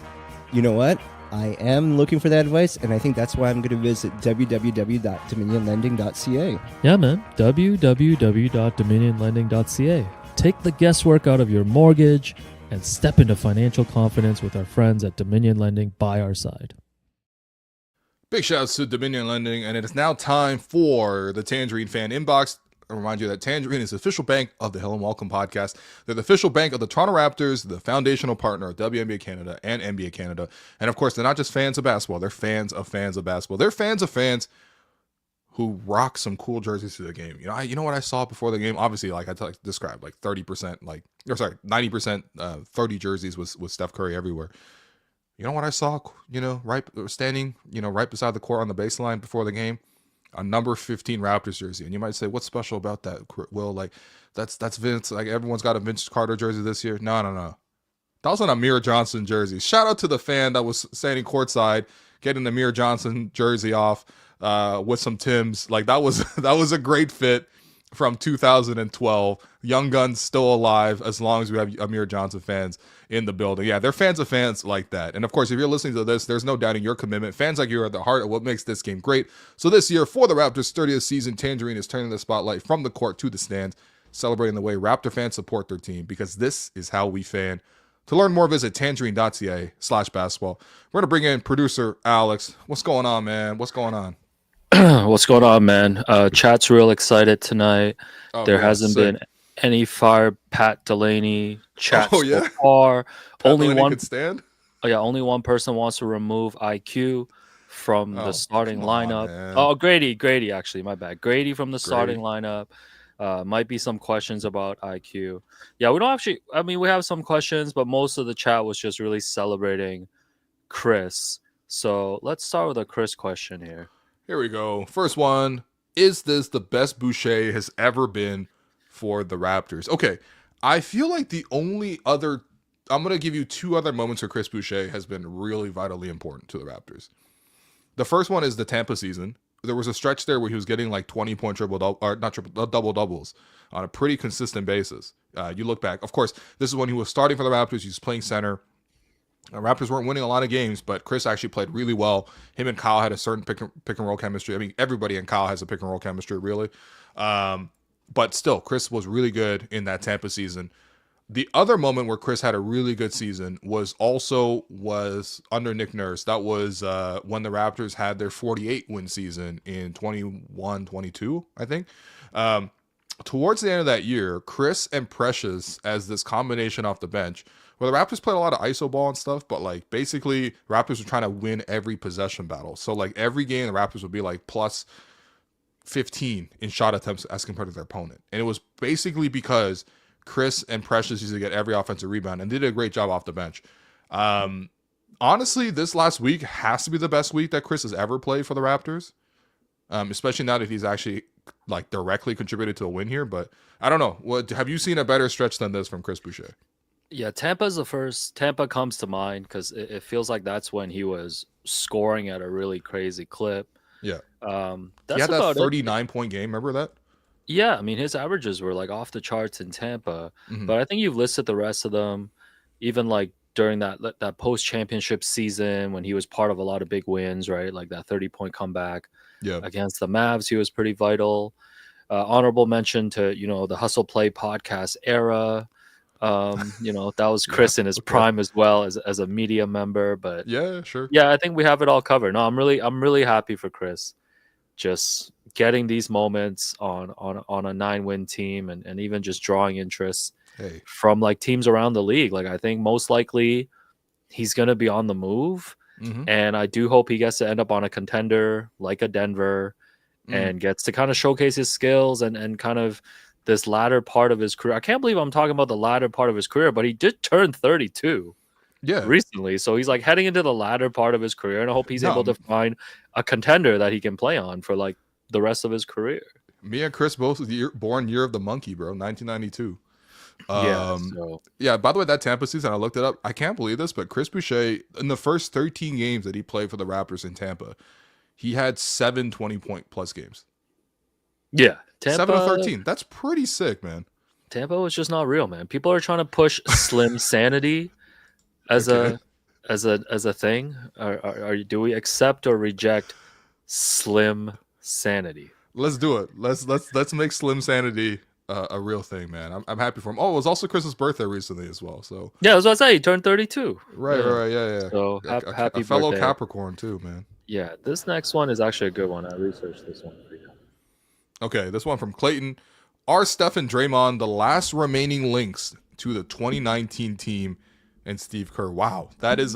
You know what? I am looking for that advice, and I think that's why I'm going to visit www.dominionlending.ca. Yeah, man. www.dominionlending.ca. Take the guesswork out of your mortgage and step into financial confidence with our friends at Dominion Lending by our side. Big shouts to Dominion Lending, and it is now time for the Tangerine Fan Inbox. I remind you that Tangerine is the official bank of the Hello and Welcome podcast. They're the official bank of the Toronto Raptors, the foundational partner of WNBA Canada and NBA Canada. And of course, they're not just fans of basketball, they're fans of basketball. They're fans of fans who rock some cool jerseys to the game. You know what I saw before the game? Obviously, like I described, like 30%, 90%, 30 jerseys with Steph Curry everywhere. You know what I saw? Standing, right beside the court on the baseline before the game, a number 15 Raptors jersey. And you might say, what's special about that, Will? Like, that's Vince. Like, everyone's got a Vince Carter jersey this year. No. That was an Amir Johnson jersey. Shout out to the fan that was standing courtside, getting the Amir Johnson jersey off with some Timbs. Like, that was a great fit. from 2012. Young Guns still alive as long as we have Amir Johnson fans in the building. Yeah, they're fans of fans like that. And of course, if you're listening to this, there's no doubting your commitment. Fans like you are at the heart of what makes this game great. So this year, for the Raptors' 30th season, Tangerine is turning the spotlight from the court to the stands, celebrating the way Raptor fans support their team, because this is how we fan. To learn more, visit tangerine.ca/basketball. We're going to bring in producer Alex. What's going on, man? What's going on? What's going on, man? Chat's real excited tonight. There hasn't been any fire Pat Delaney chat so far. Only one could stand. Oh yeah, only one person wants to remove IQ from the starting lineup. Grady, actually, my bad. Grady from the starting lineup. Might be some questions about IQ. Yeah, we don't actually. I mean, we have some questions, but most of the chat was just really celebrating Chris. So let's start with a Chris question here. Here we go. First one. Is this the best Boucher has ever been for the Raptors? Okay. I feel like the only other... I'm going to give you two other moments where Chris Boucher has been really vitally important to the Raptors. The first one is the Tampa season. There was a stretch there where he was getting like 20-point double-doubles on a pretty consistent basis. You look back. Of course, this is when he was starting for the Raptors. He was playing center. Raptors weren't winning a lot of games, but Chris actually played really well. Him and Kyle had a certain pick and roll chemistry. I mean, everybody and Kyle has a pick and roll chemistry, really. But still, Chris was really good in that Tampa season. The other moment where Chris had a really good season was under Nick Nurse. That was when the Raptors had their 48-win season in 21-22, I think. Towards the end of that year, Chris and Precious as this combination off the bench, where the Raptors played a lot of iso ball and stuff, but like basically Raptors were trying to win every possession battle. So like every game, the Raptors would be like plus 15 in shot attempts as compared to their opponent. And it was basically because Chris and Precious used to get every offensive rebound and did a great job off the bench. Honestly, this last week has to be the best week that Chris has ever played for the Raptors. Especially now that he's actually like directly contributed to a win here. But I don't know. What have you seen a better stretch than this from Chris Boucher? Yeah, Tampa's the first. Tampa comes to mind because it feels like that's when he was scoring at a really crazy clip. Yeah. That's he had about that 39-point game. Remember that? Yeah, I mean, his averages were like off the charts in Tampa. Mhm. But I think you've listed the rest of them, even like during that post-championship season when he was part of a lot of big wins, right? Like that 30-point comeback against the Mavs, he was pretty vital. Honorable mention to, the Hustle Play podcast era. That was Chris in his prime as well as a media member. But yeah, sure. Yeah, I think we have it all covered. No, I'm really happy for Chris. Just getting these moments on a 9-win team and even just drawing interest from like teams around the league. Like I think most likely he's going to be on the move. Mm-hmm. And I do hope he gets to end up on a contender like a Denver and gets to kind of showcase his skills and kind of this latter part of his career. I can't believe I'm talking about the latter part of his career, but he did turn 32 recently. So he's like heading into the latter part of his career, and I hope he's able to find a contender that he can play on for like the rest of his career. Me and Chris both born year of the monkey, bro, 1992. By the way, that Tampa season, I looked it up. I can't believe this, but Chris Boucher, in the first 13 games that he played for the Raptors in Tampa, he had 7 20-point plus games. Yeah. Tampa, 7 of 13. That's pretty sick, man. Tampa was just not real, man. People are trying to push slim sanity as a thing. Do we accept or reject slim sanity? Let's do it. Let's make slim sanity a real thing, man. I'm happy for him. Oh, it was also Chris's birthday recently as well. So yeah, as I say, he turned 32. Right. Yeah. So happy fellow birthday. Capricorn too, man. Yeah, this next one is actually a good one. I researched this one for you. Okay, this one from Clayton. Are Steph and Draymond the last remaining links to the 2019 team and Steve Kerr? Wow, that is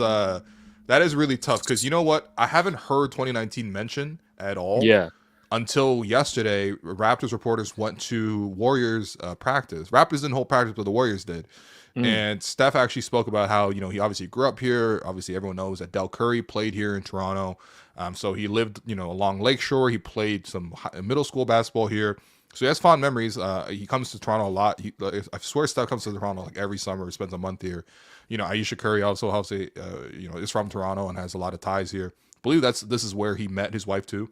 really tough because you know what? I haven't heard 2019 mentioned at all. Yeah. Until yesterday, Raptors reporters went to Warriors practice. Raptors didn't hold practice, but the Warriors did. And Steph actually spoke about how, he obviously grew up here. Obviously, everyone knows that Del Curry played here in Toronto. So he lived, along Lakeshore. He played some middle school basketball here. So he has fond memories. He comes to Toronto a lot. I swear Steph comes to Toronto like every summer. He spends a month here. Ayesha Curry also helps, is from Toronto and has a lot of ties here. I believe this is where he met his wife too.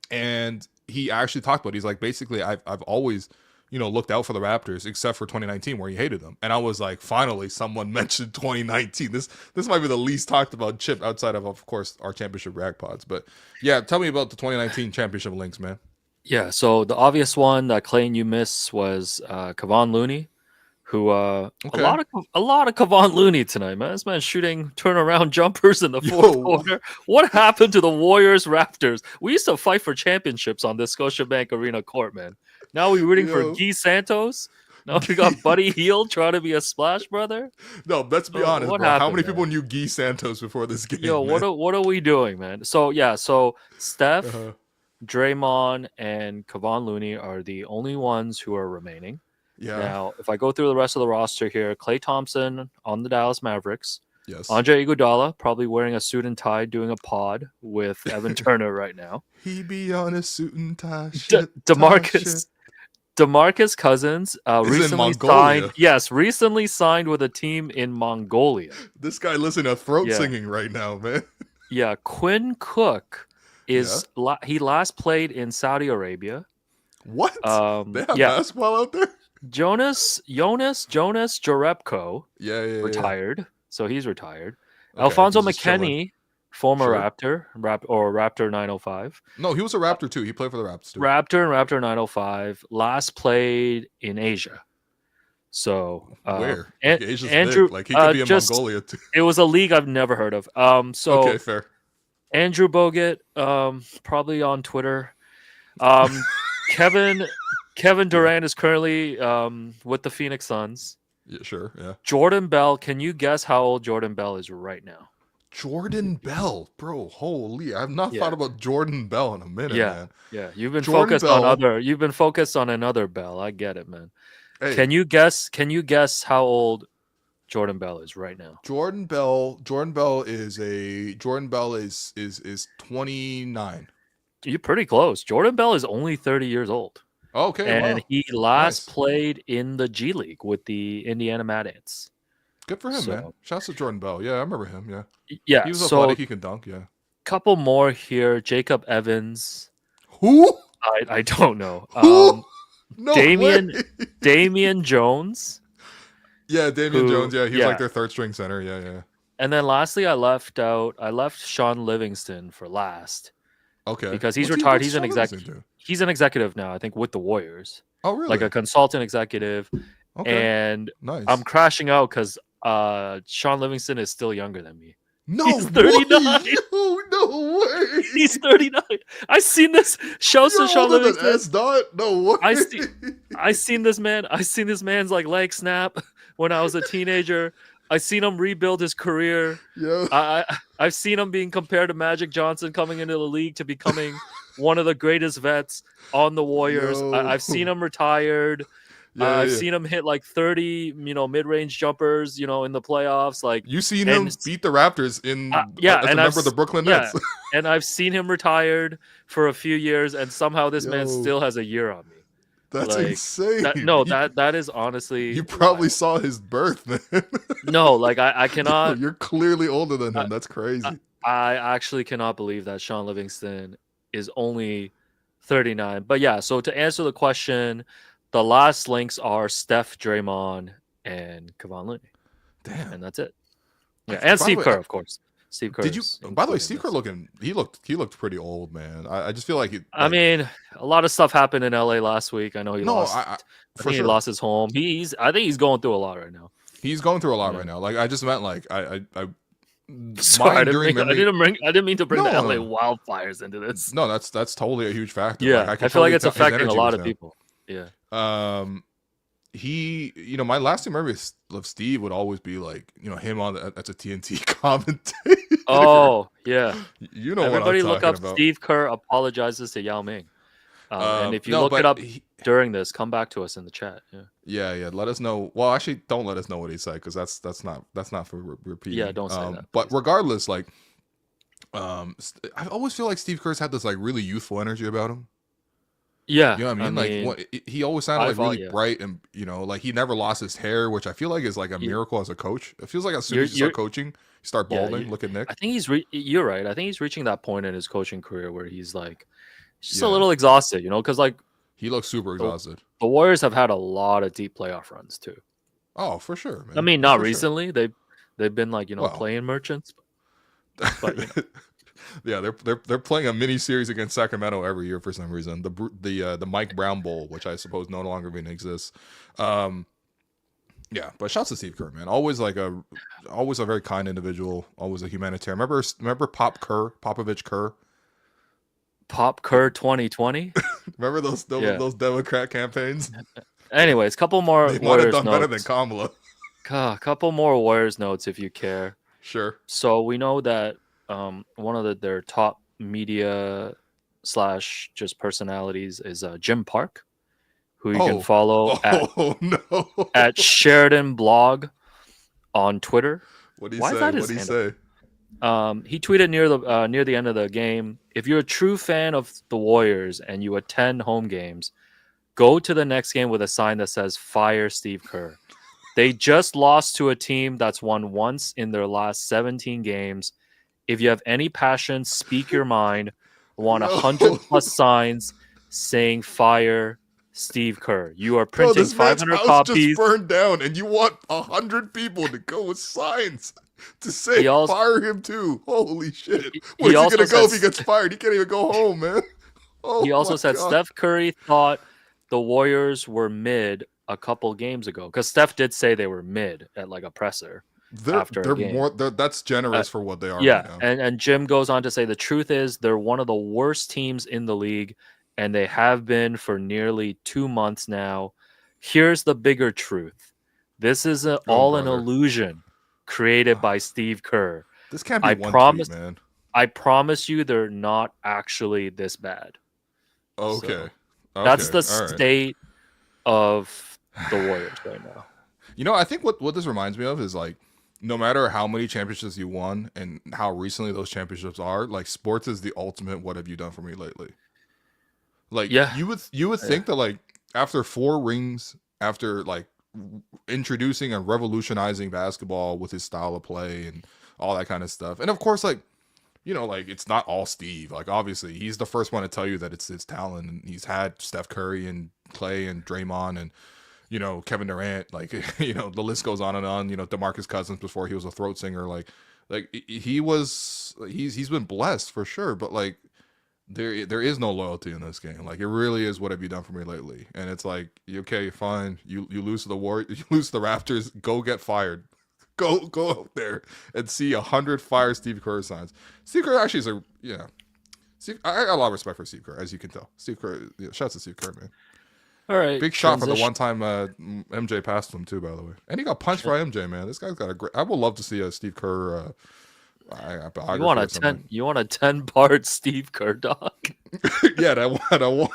And he actually talked about it. He's like, basically, I've always, looked out for the Raptors except for 2019 where he hated them. And I was like, finally, someone mentioned 2019. This might be the least talked about chip outside of course, our championship rag pods. But yeah, tell me about the 2019 championship links, man. Yeah, so the obvious one that Clayton you missed was Kevon Looney, who Okay. a lot of Kevon Looney tonight, man. This man's shooting turnaround jumpers in the fourth quarter. What happened to the Warriors Raptors? We used to fight for championships on this Scotiabank Arena court, man. Now we're rooting for Guy Santos. Now we got Buddy Hield trying to be a splash brother. No, let's be honest, what bro. happened, How many man? people knew Guy Santos before this game? Yo, man? what are we doing, man? So Steph, Draymond, and Kevon Looney are the only ones who are remaining. Yeah. Now, if I go through the rest of the roster here, Klay Thompson on the Dallas Mavericks. Yes. Andre Iguodala probably wearing a suit and tie doing a pod with Evan Turner right now. He be on a suit and tie. Shit, DeMarcus Cousins recently signed with a team in Mongolia. This guy listening to throat singing right now, man. Yeah, Quinn Cook he last played in Saudi Arabia. What? They have basketball out there? Jonas Jerebko retired. So he's retired. Okay, Alfonso McKinney, former Raptor, Raptor 905. No, he was a Raptor too. He played for the Raptors too. Raptor and Raptor 905. Last played in Asia. So where? Asia's Andrew, big. Like he could be in Mongolia too. It was a league I've never heard of. Okay, fair. Andrew Bogut, probably on Twitter. Kevin Durant is currently with the Phoenix Suns. Yeah, sure. Yeah. Jordan Bell. Can you guess how old Jordan Bell is right now? Jordan Bell, bro. Holy, I've not thought about Jordan Bell in a minute, man. Yeah. You've been focused on another Bell. I get it, man. Hey. Can you guess how old Jordan Bell is right now? Jordan Bell is 29. You're pretty close. Jordan Bell is only 30 years old. Okay, and he last played in the G League with the Indiana Mad Ants. Good for him, man. Shouts to Jordan Bell. Yeah, I remember him. Yeah. Yeah. He was athletic. He can dunk. Yeah. Couple more here. Jacob Evans. Who? I don't know. Who? No way. Damian Jones. Yeah, Damian Jones. Yeah, he was like their third string center. Yeah. And then lastly, I left Sean Livingston for last. Okay. Because he's retired. He's an executive. He's an executive now, I think, with the Warriors. Oh, really? Like a consultant executive. Okay. And nice. I'm crashing out because Sean Livingston is still younger than me. No, he's 39. No way. He's 39. I seen this. Shouts to Sean Livingston. S-Dot? No way. I seen this man. I seen this man's like leg snap when I was a teenager. I seen him rebuild his career. Yeah. I've seen him being compared to Magic Johnson coming into the league to becoming one of the greatest vets on the Warriors. I've seen him retired. I've seen him hit like 30, mid-range jumpers, in the playoffs. Like you seen him beat the Raptors as a member of the Brooklyn Nets. And I've seen him retired for a few years, and somehow this man still has a year on me. That's insane. That is honestly. You probably saw his birth, man. No, like I cannot. No, you're clearly older than him. That's crazy. I actually cannot believe that Sean Livingston is only 39. But yeah, so to answer the question, the last links are Steph, Draymond, and Kevon Looney. Damn, and that's it. Yeah, and Steve Kerr, of course. Steve Kerr. Did you? By the way, Steve Kerr he looked pretty old, man. I just feel like I mean, a lot of stuff happened in LA last week. I know he lost. I think he lost his home. I think he's going through a lot right now. He's going through a lot right now. Like I just meant like I Sorry, I didn't mean to bring the LA wildfires into this. No, that's totally a huge factor. Yeah, like, I feel like it's affecting a lot of people. Yeah. He, my lasting memory of Steve would always be like, him as a TNT commentator. Oh, yeah. You know Everybody what I'm look up about. Steve Kerr apologizes to Yao Ming. And if you look it up during this, come back to us in the chat. Yeah. Let us know. Well, actually, don't let us know what he said because that's not for repeating. Yeah, don't say that. But regardless, like, I always feel like Steve Kerr's had this like really youthful energy about him. Yeah, you know what I mean? Like he always sounded like really bright, and like he never lost his hair, which I feel like is like a miracle as a coach. It feels like as soon as you start coaching, you start balding. Look at Nick. I think you're right. I think he's reaching that point in his coaching career where he's like, He's just a little exhausted, because like he looks super exhausted. the Warriors have had a lot of deep playoff runs too. Oh, for sure, man. I mean, not recently. Sure. They've been like playing merchants, but yeah, they're playing a mini series against Sacramento every year for some reason. The Mike Brown Bowl, which I suppose no longer even exists. Yeah, but shouts to Steve Kerr, man. Always a very kind individual. Always a humanitarian. Remember Popovich Kerr. Pop Kerr 2020. Remember those Democrat campaigns? Anyways, couple more. They might have done better than Kamala. A couple more Warriors notes if you care. Sure. So we know that one of their top media / just personalities is Jim Park, who you can follow at Sheridan Blog on Twitter. What do you say? What do you say? He tweeted near the end of the game, if you're a true fan of the Warriors and you attend home games, go to the next game with a sign that says "Fire Steve Kerr." They just lost to a team that's won once in their last 17 games. If you have any passion, speak your mind. Want 100+ signs saying "Fire Steve Kerr." You are printing 500 copies. Just burned down, and you want 100 people to go with signs to say fire him too. Holy shit! Where's he gonna go if he gets fired? He can't even go home, man. He also said Steph Curry thought the Warriors were mid a couple games ago, because Steph did say they were mid at like a presser after a game. That's generous for what they are. Yeah, right now. And Jim goes on to say the truth is they're one of the worst teams in the league, and they have been for nearly 2 months now. Here's the bigger truth: this is an illusion created by Steve Kerr. This can't be tweet, man. I promise you, they're not actually this bad. Okay. So, that's the state of the Warriors right now. I think what this reminds me of is like, no matter how many championships you won and how recently those championships are, like sports is the ultimate "what have you done for me lately?" Like, you would think that like after 4 rings, after like introducing and revolutionizing basketball with his style of play and all that kind of stuff, and of course like, like it's not all Steve. Like obviously he's the first one to tell you that it's his talent, and he's had Steph Curry and Clay and Draymond and Kevin Durant, like the list goes on and on. DeMarcus Cousins before he was a throat singer, like he's been blessed for sure, but like there is no loyalty in this game. Like it really is "what have you done for me lately?" And it's like, okay, fine, you lose to the Warriors, you lose to the Raptors, go get fired. Go out there and see 100 fire Steve Kerr signs. Steve Kerr actually is I got a lot of respect for Steve Kerr, as you can tell. Steve Kerr, shouts to Steve Kerr, man. All right, big shot for the one time MJ passed him too, by the way, and he got punched by MJ. Man, this guy's got a great. I would love to see a Steve Kerr. You want a 10-part Steve Kerr doc? Yeah, I want.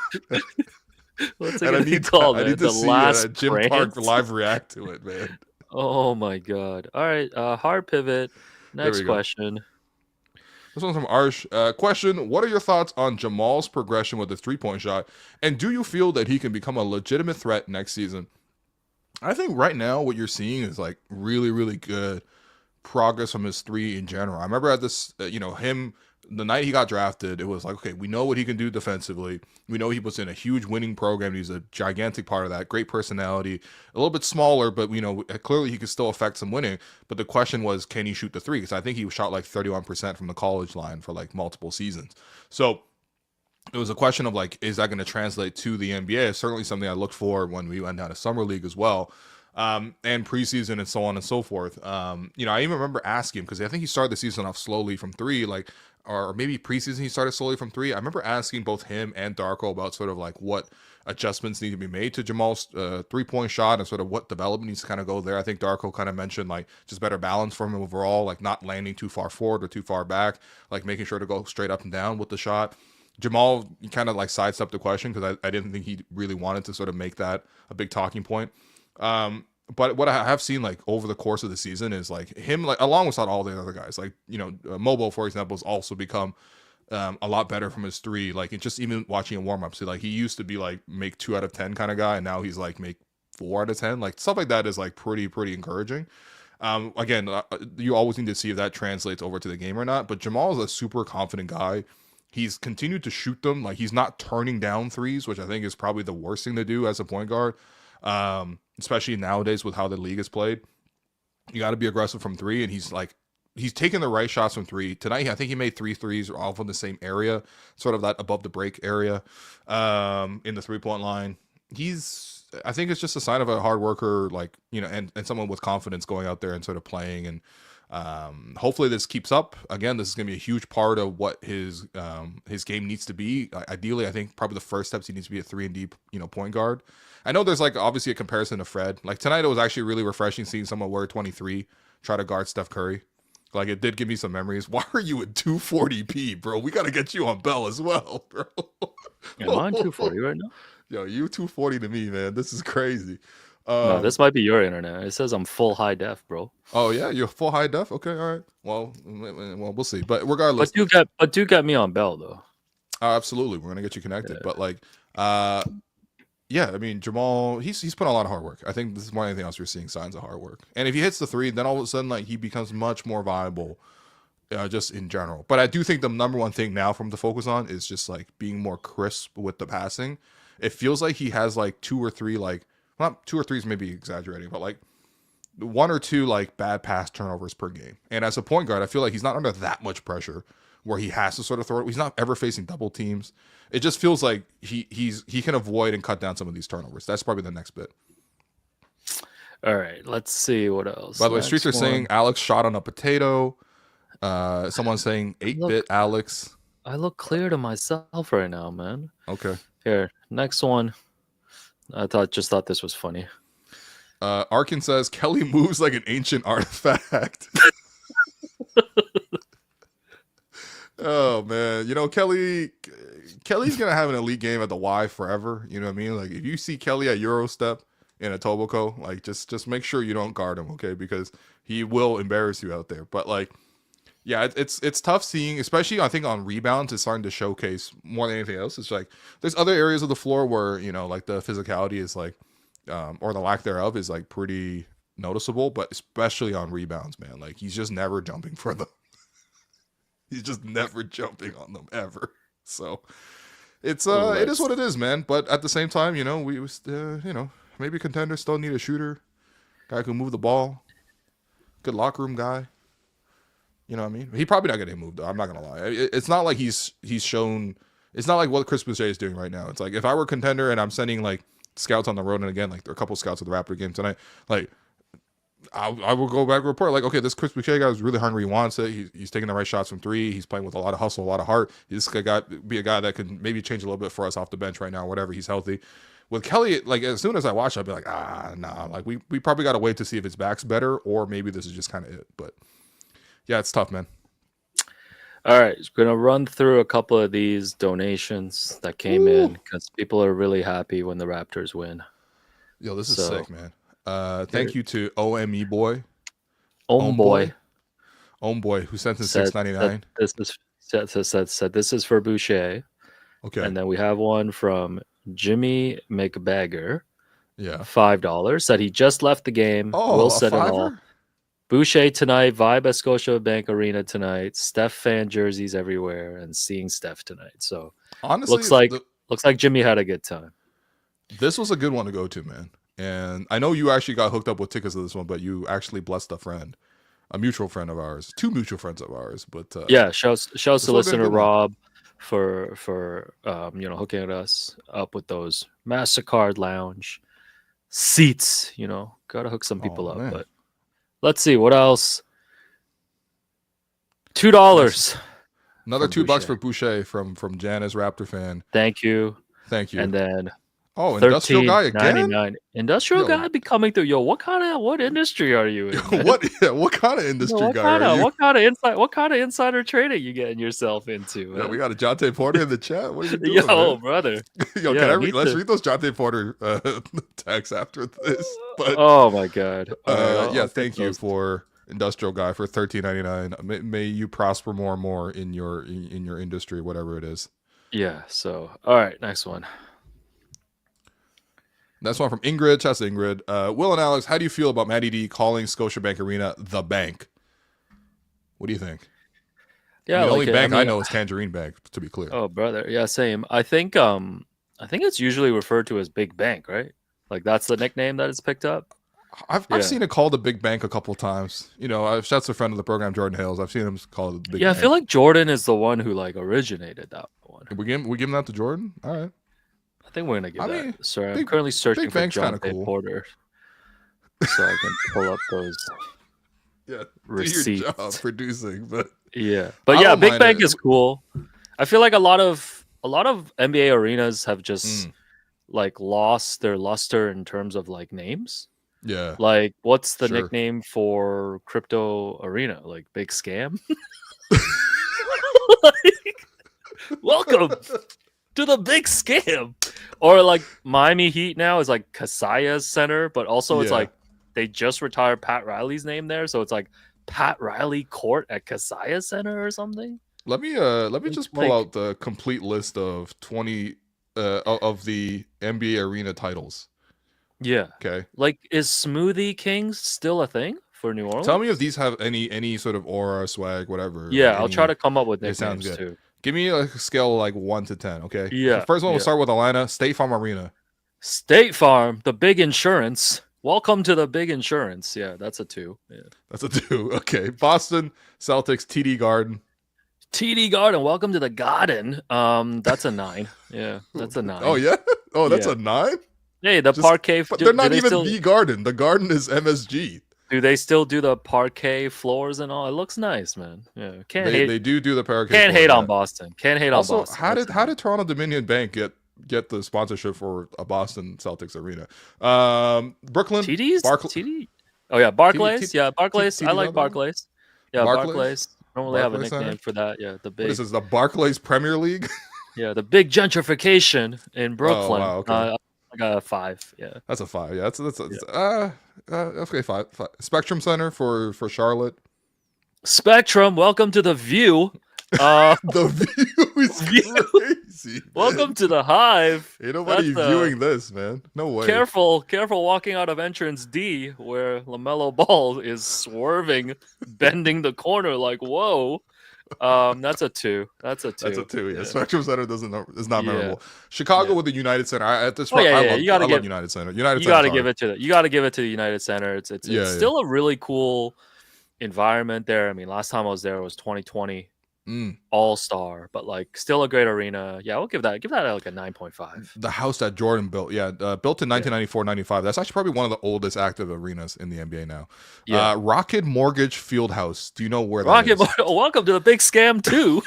What's it gonna be called? I need to see Jim Park live react to it, man. Oh my god! All right, hard pivot. Next question. This one's from Arsh. Question: what are your thoughts on Jamal's progression with the 3-point shot, and do you feel that he can become a legitimate threat next season? I think right now what you're seeing is like really, really good progress from his 3 in general. I remember at this, him the night he got drafted, it was like, okay, we know what he can do defensively. We know he was in a huge winning program. He's a gigantic part of that. Great personality, a little bit smaller, but clearly he could still affect some winning. But the question was, can he shoot the 3? Because I think he shot like 31% from the college line for like multiple seasons. So it was a question of like, is that going to translate to the NBA? It's certainly something I looked for when we went down to summer league as well. And preseason and so on and so forth. I even remember asking him, because I think he started the season off slowly from 3, or maybe preseason he started slowly from 3. I remember asking both him and Darko about sort of like what adjustments need to be made to Jamal's 3-point shot and sort of what development needs to kind of go there. I think Darko kind of mentioned like just better balance from him overall, like not landing too far forward or too far back, like making sure to go straight up and down with the shot. Jamal kind of like sidestepped the question because I didn't think he really wanted to sort of make that a big talking point. But what I have seen like over the course of the season is like him, like along with all the other guys, like Mobile, for example, has also become a lot better from his 3. Like just even watching a warm up, so like he used to be like make 2 out of 10 kind of guy, and now he's like make 4 out of 10. Like stuff like that is like pretty encouraging. Again, you always need to see if that translates over to the game or not. But Jamal is a super confident guy. He's continued to shoot them. Like, he's not turning down threes, which I think is probably the worst thing to do as a point guard, especially nowadays with how the league is played. You got to be aggressive from three, and he's taking the right shots from three. Tonight, I think he made 3 threes all from the same area, sort of that above the break area in the three-point line. I think it's just a sign of a hard worker, like, you know, and someone with confidence going out there and sort of playing. And hopefully this keeps up. Again, this is going to be a huge part of what his game needs to be. Ideally, I think probably the first steps he needs to be a 3-and-D, you know, point guard. I know there's like obviously a comparison to Fred. Like tonight, it was actually really refreshing seeing someone wear 23 try to guard Steph Curry. Like, it did give me some memories. Why are you at 240p, bro? We got to get you on Bell as well, bro. Am I on 240 right now? Yo, you 240 to me, man. This is crazy. No, this might be your internet. It says I'm full high def, bro. Oh yeah, you're full high def. Okay, all right. Well, we'll see. But regardless, but do get me on Bell though. Absolutely, we're gonna get you connected. Yeah. But like, yeah, I mean, Jamal, he's put a lot of hard work. I think this is more than anything else you're seeing signs of hard work. And if he hits the three, then all of a sudden, like, he becomes much more viable, just in general. But I do think the number one thing now for him to focus on is just like being more crisp with the passing. It feels like he has like 2 or 3, like, not 2 or 3 is maybe exaggerating, but like 1 or 2 like bad pass turnovers per game. And as a point guard, I feel like he's not under that much pressure where he has to sort of throw it. He's not ever facing double teams. It just feels like he can avoid and cut down some of these turnovers. That's probably the next bit. All right, let's see what else. By the way, Streets are saying Alex shot on a potato. Someone's saying 8-bit Alex. I look clear to myself right now, man. Okay. Here, next one. I just thought this was funny. Arkin says Kelly moves like an ancient artifact. Oh man, you know, Kelly's gonna have an elite game at the Y forever. You know what I mean? Like, if you see Kelly at Eurostep in a Tobacco, like, just make sure you don't guard him, okay? Because he will embarrass you out there. But like, yeah, it's tough seeing, especially I think on rebounds. It's starting to showcase more than anything else. It's like there's other areas of the floor where, you know, like the physicality is like, or the lack thereof is like pretty noticeable. But especially on rebounds, man, like, he's just never jumping for them. He's just never jumping on them ever. So it's it is what it is, man. But at the same time, you know, you know, maybe contenders still need a shooter, guy who can move the ball, good locker room guy. You know what I mean? He probably not getting moved though. I'm not gonna lie. It's not like he's shown. It's not like what Chris Boucher is doing right now. It's like if I were a contender and I'm sending like scouts on the road, and again, like there are a couple scouts at the Raptor game tonight, like, I will go back and report like, okay, this Chris Boucher guy is really hungry. He wants it. He's taking the right shots from three. He's playing with a lot of hustle, a lot of heart. He's got be a guy that can maybe change a little bit for us off the bench right now, whatever. He's healthy. With Kelly, like, as soon as I watch, I'll be like, nah. Like, we probably got to wait to see if his back's better, or maybe this is just kind of it. But yeah, it's tough, man. All right, going to run through a couple of these donations that came in because people are really happy when the Raptors win. Yo, this is sick, man. Thank you to OME Boy. Homeboy, who sent in $6.99. This is for Boucher. Okay. And then we have one from Jimmy McBagger. Yeah. $5. Said he just left the game. Oh, Will said it all. Boucher tonight, vibe at Scotiabank Arena tonight. Steph fan jerseys everywhere, and seeing Steph tonight. So honestly, looks like Jimmy had a good time. This was a good one to go to, man. And I know you actually got hooked up with tickets to this one, but you actually blessed a friend, a mutual friend of ours, 2 mutual friends of ours. But yeah, shouts to listener Rob for you know, hooking us up with those MasterCard Lounge seats. You know, gotta hook some people up. Man. But let's see what else. $2. Another $2 for Boucher from Janice Raptor fan. Thank you. And then. Oh, industrial guy again? Industrial guy be coming through. Yo, what industry are you in? What kind of industry guy are you? What kind of insider trading you getting yourself into? Yeah, we got a Jontay Porter in the chat. What are you doing? Yo, brother. Yo, let's read those Jontay Porter texts after this. But oh my god. Yeah, thank you for industrial guy for $13.99. May you prosper more and more in your industry, whatever it is. Yeah. So all right, next one. That's one from Ingrid. Shouts to Ingrid. Will and Alex, how do you feel about Matty D calling Scotiabank Arena the bank? What do you think? Yeah, the like only bank I mean, know is Tangerine Bank, to be clear. oh, brother. Yeah, same. I think it's usually referred to as Big Bank, right? Like that's the nickname that it's picked up. I've Yeah. seen it called the Big Bank a couple times. You know, shouts to a friend of the program, Jordan Hales. I've seen him call it the Big Yeah, I Bank. feel like Jordan is the one who like originated that one. we give him that to Jordan. All right. I think we're gonna give I that. mean, Sorry, I'm Big- currently searching Big for Bank's kinda Jontay cool. Porter, so I can pull up those Yeah, receipts. do your job producing, but Yeah, but I yeah, don't Big mind Bank it. is cool. I feel like a lot of NBA arenas have just like lost their luster in terms of like names. yeah, Like, what's the Sure. nickname for crypto arena? Like, Big Scam? Like, welcome to the Big Scam. Or like Miami Heat now is like Casillas Center, but also it's Yeah. like they just retired Pat Riley's name there, so it's like Pat Riley Court at Casillas Center or something. Let me It's just pull like- out the complete list of 20 of the NBA arena titles. Yeah. Okay. Like, is Smoothie Kings still a thing for New Orleans? Tell me if these have any sort of aura, swag, whatever. Yeah, like I'll any- try to come up with it sounds nicknames good. too. Give me a scale of like 1 to 10, okay? Yeah, The first one yeah. we'll start with Atlanta, State Farm Arena. State Farm, the big insurance. Welcome to the big insurance. Yeah, that's a 2. Yeah. That's a 2. Okay. Boston Celtics, TD Garden. TD Garden, welcome to the Garden. That's a 9. Yeah, that's a 9. Oh yeah? Oh, that's Yeah. a 9? Hey, the Just- parquet. But do- they're do not they even still, the Garden. The Garden is MSG. Do they still do the parquet floors and all? It looks nice, man. Yeah, can't hate. They do the parquet. Can't floor, hate yeah. on Boston. Can't hate Also, on Boston. how That's did a how nine. did Toronto Dominion Bank get the sponsorship for a Boston Celtics arena? Brooklyn, TD's Barclay- TD? Oh yeah, Barclays. T- yeah, Barclays. TD I like another one? Barclays. Yeah, Barclays? Barclays. I don't really have a Barclays nickname Center? for that. Yeah, the What big. is this? The Barclays Premier League? Yeah, the big gentrification in Brooklyn. wow, okay. I got a 5. Yeah. That's a 5. Yeah, that's okay. 5. Spectrum Center for Charlotte. Spectrum, welcome to the View. The view is View. crazy. man. Welcome to the Hive. Ain't nobody That's, viewing this, man. No way. Careful walking out of entrance D, where LaMelo Ball is swerving, bending the corner like whoa. That's a 2. That's a 2. That's a 2. Yeah, Spectrum Center is not Yeah. memorable. Chicago Yeah. with the United Center. At this Oh, point, yeah, I yeah, love, you gotta I love give- United Center. United You Center's got to hard. give it to the United Center. It's Yeah, still a really cool environment there. I mean, last time I was there was 2020 All-Star, but like still a great arena. Yeah, we'll give that like a 9.5. The house that Jordan built, built in 1994-95. That's actually probably one of the oldest active arenas in the NBA now. Yeah. Rocket Mortgage Fieldhouse. Do you know where that Rocket, is? welcome to the big scam too.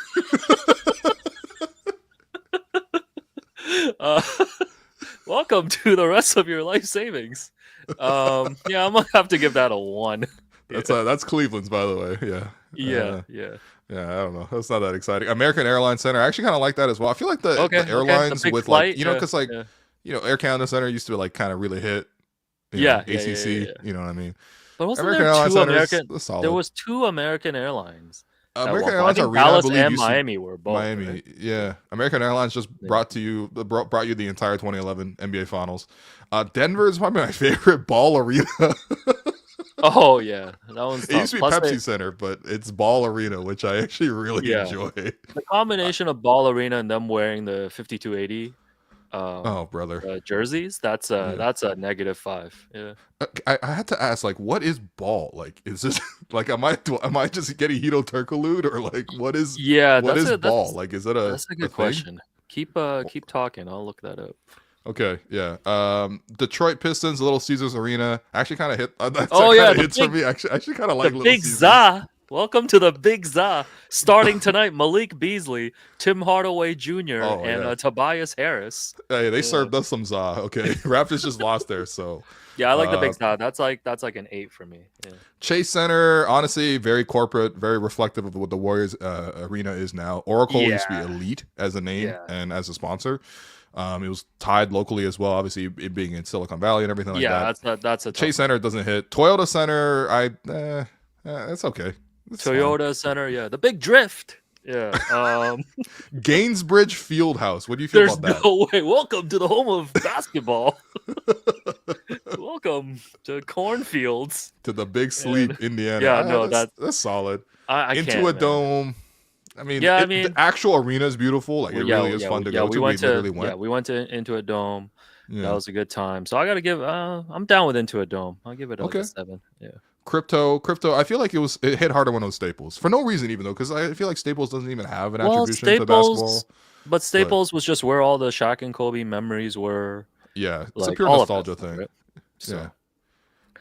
Welcome to the rest of your life savings. Yeah, I'm gonna have to give that a 1. That's Cleveland's, by the way. Yeah. Yeah. Yeah, I don't know. That's not that exciting. American Airlines Center. I actually kind of like that as well. I feel like the The airlines big with flight, like, you know, because like, yeah. you know, Air Canada Center used to like kind of really hit. you Yeah, know, yeah, ACC. yeah, yeah. You know what I mean? But wasn't American there Airlines two Center American? is solid. There was 2 American Airlines. at American one point. Airlines I think Arena, I Dallas believe, and used to- Miami were both. Miami, right? yeah. American Airlines just Yeah. brought you the entire 2011 NBA Finals. Denver is probably my favorite ball arena. it Oh yeah, that one's tough. used to be Plus Pepsi Center, but it's Ball Arena, which I actually really Yeah. enjoy. the combination of Ball Arena and them wearing the 5280 Oh, brother. jerseys. That's a -5. Yeah. I had to ask, like, what is ball? Like, is this like, am I just getting Hito Turkoglu, or like, what is Yeah, what that's is a, ball? that's, Like, is it that's a good thing? question. Keep talking. I'll look that up. Okay, yeah. Detroit Pistons, Little Caesars Arena. Actually, kind of hit. That Oh, yeah, kinda the hits for big- me. Actually, kind of like The Little Big Caesars. Za. Welcome to the Big Za. Starting tonight, Malik Beasley, Tim Hardaway Jr., Oh, and yeah. Tobias Harris. Hey, they served us some za. Okay, Raptors just lost there, so Yeah, I like the Uh, Big Za. That's like an 8 for me. Yeah. Chase Center, honestly, very corporate, very reflective of what the Warriors arena is now. Oracle used to be elite as a name Yeah. and as a sponsor. It was tied locally as well, obviously it being in Silicon Valley and everything like that. That's a tough Chase Center doesn't hit. Toyota Center, it's okay. It's fine. Toyota Center, yeah. The Big Drift. Yeah. Gainsbridge Fieldhouse. What do you feel There's about that? no way. Welcome to the home of basketball. Welcome to cornfields. To the Big Sleep, Indiana. Yeah, no, that's solid. I Into can't, a man. dome. I mean, Yeah, the actual arena is beautiful. Like, it really is fun to go to. We literally went. Yeah, we went to Into a Dome. That Yeah. was a good time. So I gotta give. I'm down with Into a Dome. I'll give it like Okay. a 7. Yeah. Crypto. I feel like it hit harder when it was Staples for no reason, even though, because I feel like Staples doesn't even have an attribution to basketball. But Staples was just where all the Shaq and Kobe memories were. Yeah, it's like, a pure all nostalgia of that stuff, thing. right? So. Yeah.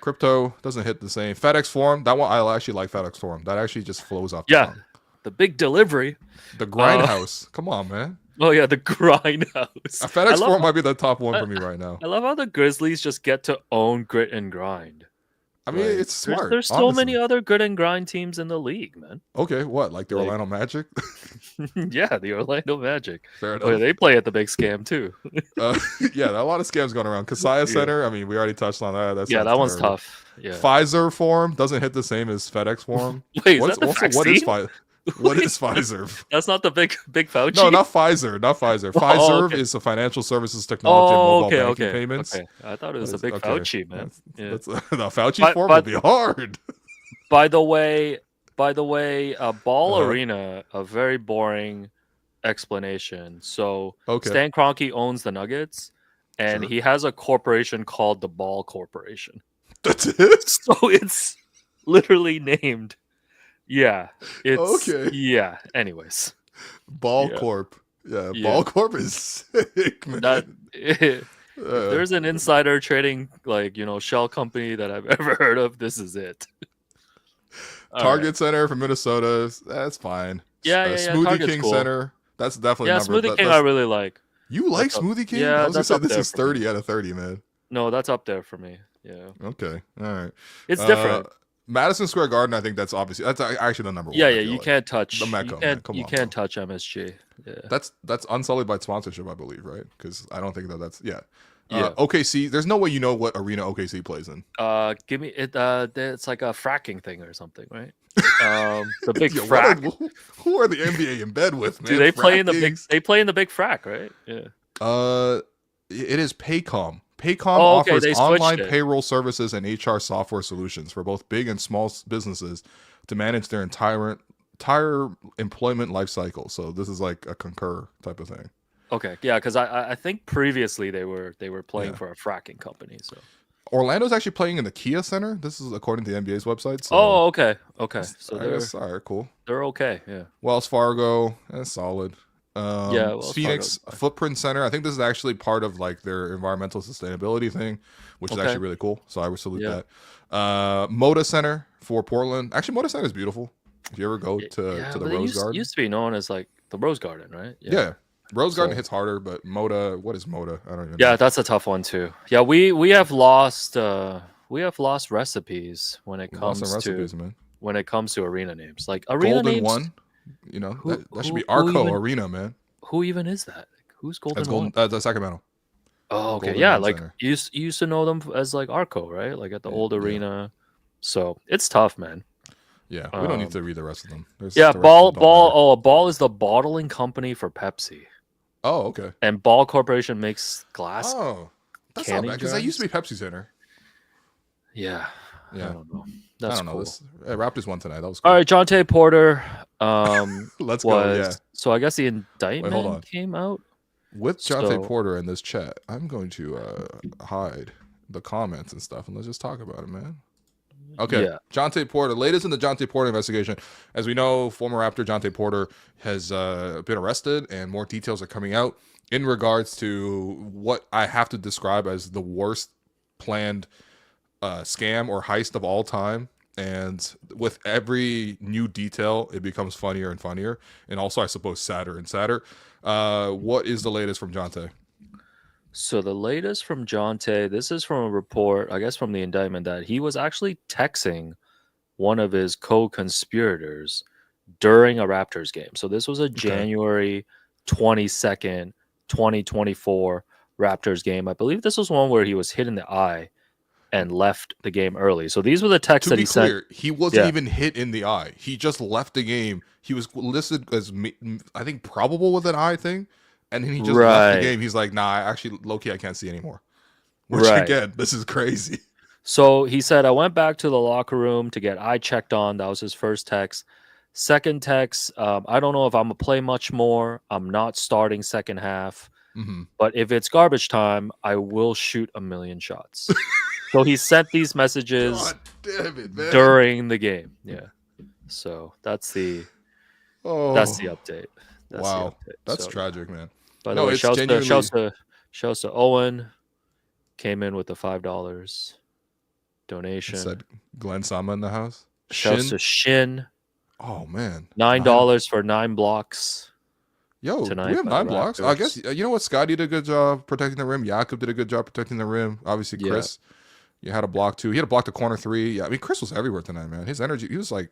Crypto doesn't hit the same. FedEx Forum, that one I actually like. FedEx Forum, that actually just flows off the tongue. The big delivery. The Grindhouse. Come on, man. Oh yeah, the Grindhouse. A FedEx Forum might be the top one for me right now. I love how the Grizzlies just get to own grit and grind. I mean, it's smart. There's so many other grit and grind teams in the league, man. Okay, what? Like the Orlando Magic? Yeah, the Orlando Magic. Fair enough. Oh, yeah, they play at the big scam too. Yeah, a lot of scams going around. Kaseya Center, I mean, we already touched on that. That one's tough. Yeah. Pfizer Forum doesn't hit the same as FedEx Forum. Wait, what is Pfizer? What is Pfizer? That's not the big Fauci? No, not Pfizer. Pfizer is a financial services technology and mobile banking payments. Okay. I thought it was a big Fauci, man. The Fauci form would be hard. By the way, Ball Arena, a very boring explanation. So Stan Kroenke owns the Nuggets, and he has a corporation called the Ball Corporation. That's it? So it's literally named. Yeah. It's okay. Yeah. Anyways. Ball Corp. Yeah. Ball Corp is sick, man. There's an insider trading shell company that I've ever heard of. This is it. Target Center from Minnesota. That's fine. Yeah. Smoothie Target's King cool. Center. That's definitely Smoothie King I really like. You like Smoothie King? Yeah, I was gonna say this is 30 out of 30, man. No, that's up there for me. Yeah. Okay. All right. It's different. Madison Square Garden, I think that's actually the number one. Yeah, you can't touch the Mecca. You can't touch MSG. Yeah. That's unsullied by sponsorship, I believe, right? Because I don't think that's OKC. There's no way you know what arena OKC plays in. Give me it. It's like a fracking thing or something, right? The big frack. Who are the NBA in bed with, man? Do they play in the big? They play in the big frack, right? Yeah. It is Paycom. Paycom offers online it. payroll services and HR software solutions for both big and small businesses to manage their entire employment life cycle. So this is like a Concur type of thing. Okay, yeah, because I think previously they were playing for a fracking company. So Orlando's actually playing in the Kia Center. This is according to the NBA's website. So okay. So I guess, all right, cool. They're okay. Yeah. Wells Fargo, that's solid. Phoenix Footprint Center. I think this is actually part of like their environmental sustainability thing, which is actually really cool. So I would salute that. Moda Center for Portland. Actually, Moda Center is beautiful. If you ever go to the Rose Garden, used to be known as like the Rose Garden, right? Yeah. Rose Garden hits harder, but Moda. What is Moda? I don't even know. Yeah, that's a tough one too. Yeah, we have lost recipes when it comes to arena names. Like arena Golden names. One. You know, that should be Arco Arena, man. Who even is that? Who's Golden? That's Golden. That's Sacramento. Oh, okay. Yeah, like you used to know them as like Arco, right? Like at the old arena. So it's tough, man. Yeah, we don't need to read the rest of them. Ball is the bottling company for Pepsi. Oh, okay. And Ball Corporation makes glass. Oh, that's not bad because that used to be Pepsi Center. Yeah. I don't know. That's cool. Raptors won tonight. That was cool. All right, Jontay Porter. Let's go. Yeah. So I guess the indictment came out with Jontay Porter in this chat. I'm going to hide the comments and stuff, and let's just talk about it, man. Okay, Jontay Porter. Latest in the Jontay Porter investigation. As we know, former Raptor Jontay Porter has been arrested, and more details are coming out in regards to what I have to describe as the worst planned scam or heist of all time. And with every new detail, it becomes funnier and funnier, and also, I suppose, sadder and sadder. What is the latest from Jontay? So the latest from Jontay, this is from a report, I guess from the indictment, that he was actually texting one of his co-conspirators during a Raptors game. So this was a January 22nd, 2024 Raptors game. I believe this was one where he was hit in the eye and left the game early. So these were the texts that he sent. To be clear, he wasn't even hit in the eye. He just left the game. He was listed as, I think, probable with an eye thing. And then he just left the game. He's like, nah, actually, low-key, I can't see anymore. Which, again, this is crazy. So he said, I went back to the locker room to get eye checked on. That was his first text. Second text, I don't know if I'm going to play much more. I'm not starting second half. Mm-hmm. But if it's garbage time, I will shoot a million shots. So he sent these messages God damn it, man. during the game. Yeah. So that's the Oh, update. That's wow. the update. That's So, tragic, man. by the No, way, it's shouts genuinely- to Owen. Came in with the $5 donation. Said Glenn Sama in the house. Shouts to Shin. Oh man, $9 for 9 blocks. Yo, tonight do we have by the 9 blocks? Raptors. I guess you know what. Scottie did a good job protecting the rim. Jakob did a good job protecting the rim. Obviously, Chris, you had a block too. He had a block the corner 3. Yeah, I mean, Chris was everywhere tonight, man. His energy, he was on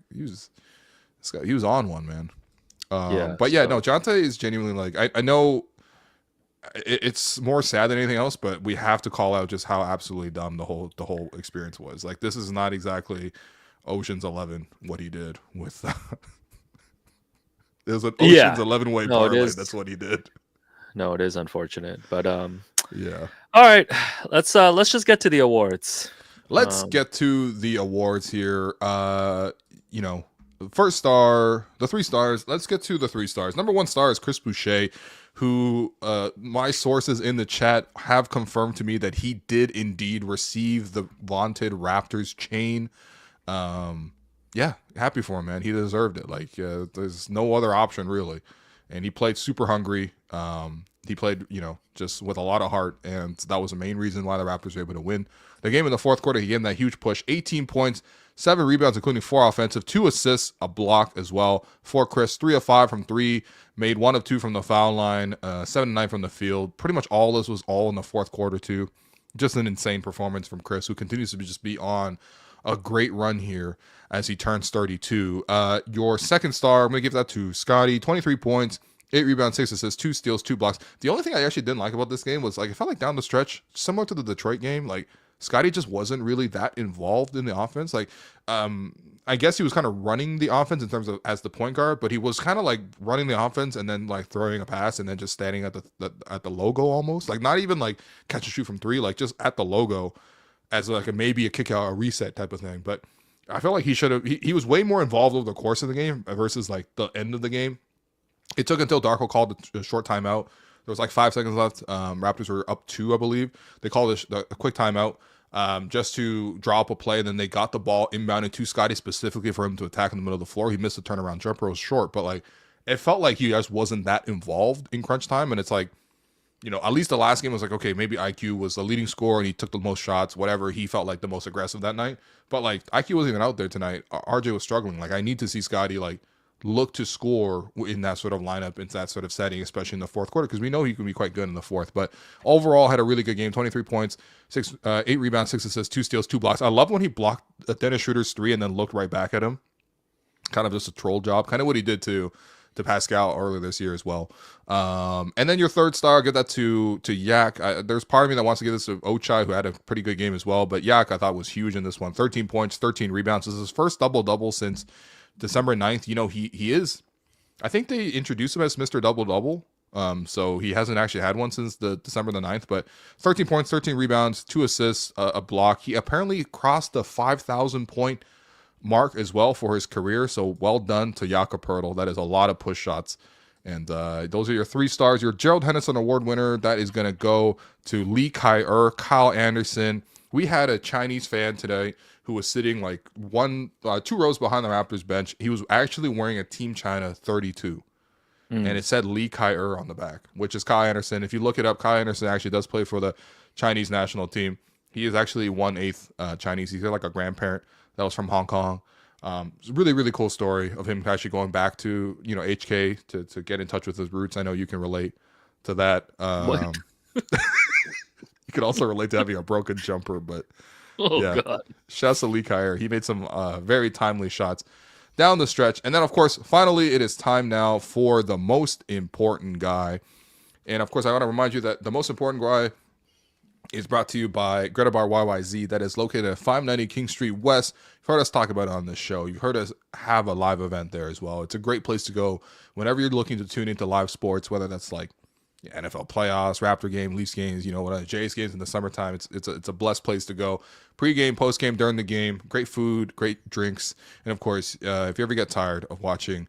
one, man. But yeah, no, Jontay is genuinely like I know it's more sad than anything else, but we have to call out just how absolutely dumb the whole experience was. Like, this is not exactly Ocean's 11 what he did with. It was an Ocean's 11 way parlay. That's what he did. No, it is unfortunate, but yeah. All right, let's just get to the awards. Let's get to the awards here. You know, first star, the 3 stars. Let's get to the 3 stars. Number 1 star is Chris Boucher, who my sources in the chat have confirmed to me that he did indeed receive the vaunted Raptors chain. Yeah, happy for him, man. He deserved it. Like, there's no other option really, and he played super hungry. He played, you know, just with a lot of heart, and that was the main reason why the Raptors were able to win the game in the fourth quarter. He gave him that huge push, 18 points, 7 rebounds, including 4 offensive, 2 assists, a block as well for Chris. 3 of 5 from 3, made 1 of 2 from the foul line, 7 of 9 from the field. Pretty much all this was all in the fourth quarter too. Just an insane performance from Chris, who continues to be on a great run here as he turns 32. Your second star, I'm going to give that to Scottie. 23 points, 8 rebounds, 6 assists, 2 steals, 2 blocks. The only thing I actually didn't like about this game was, like, it felt like down the stretch, similar to the Detroit game, like, Scottie just wasn't really that involved in the offense. Like, I guess he was kind of running the offense in terms of as the point guard, but he was kind of like running the offense and then like throwing a pass and then just standing at the logo almost. Like, not even like catch and shoot from 3, like just at the logo as like maybe a kick out, a reset type of thing. But I felt like he was way more involved over the course of the game versus like the end of the game. It took until Darko called a short timeout. There was like 5 seconds left. Raptors were up 2, I believe. They called a quick timeout just to draw up a play, and then they got the ball inbounded to Scottie specifically for him to attack in the middle of the floor. He missed a turnaround jumper. It was short, but like it felt like he just wasn't that involved in crunch time. And it's like, you know, at least the last game was like, okay, maybe IQ was the leading scorer and he took the most shots, whatever. He felt like the most aggressive that night. But like IQ wasn't even out there tonight. RJ was struggling. Like, I need to see Scottie like look to score in that sort of lineup, in that sort of setting, especially in the fourth quarter, because we know he can be quite good in the fourth. But overall, had a really good game. 23 points, 8 rebounds, 6 assists, 2 steals, 2 blocks. I love when he blocked Dennis Schroeder's 3 and then looked right back at him. Kind of just a troll job, kind of what he did to Pascal earlier this year as well. And then your third star, I'll give that to Yak. There's part of me that wants to give this to Ochai, who had a pretty good game as well. But Yak, I thought, was huge in this one. 13 points, 13 rebounds. This is his first double-double since December 9th. You know, he is, I think they introduced him as Mr. Double-Double. So he hasn't actually had one since the December the 9th, but 13 points, 13 rebounds, 2 assists, a block. He apparently crossed the 5,000 point mark as well for his career. So well done to Jakob Poeltl. That is a lot of push shots. And those are your 3 stars. Your Gerald Henderson Award winner, that is going to go to Lee Kai-er, Kyle Anderson. We had a Chinese fan today who was sitting like 2 rows behind the Raptors bench. He was actually wearing a Team China 32. And it said Lee Kai-er on the back, which is Kyle Anderson. If you look it up, Kyle Anderson actually does play for the Chinese national team. He is actually 1/8 Chinese. He's like a grandparent that was from Hong Kong. It's a really, really cool story of him actually going back to, you know, HK to get in touch with his roots. I know you can relate to that. You could also relate to having a broken jumper, but God. Shouts to Lee Kai-er. He made some very timely shots down the stretch. And then, of course, finally, it is time now for the most important guy. And, of course, I want to remind you that the most important guy is brought to you by Greta Bar YYZ, that is located at 590 King Street West. You've heard us talk about it on this show. You've heard us have a live event there as well. It's a great place to go whenever you're looking to tune into live sports, whether that's like NFL playoffs, Raptor game, Leafs games, Jays games in the summertime. It's a blessed place to go. Pre-game, post-game, during the game, great food, great drinks, and of course, if you ever get tired of watching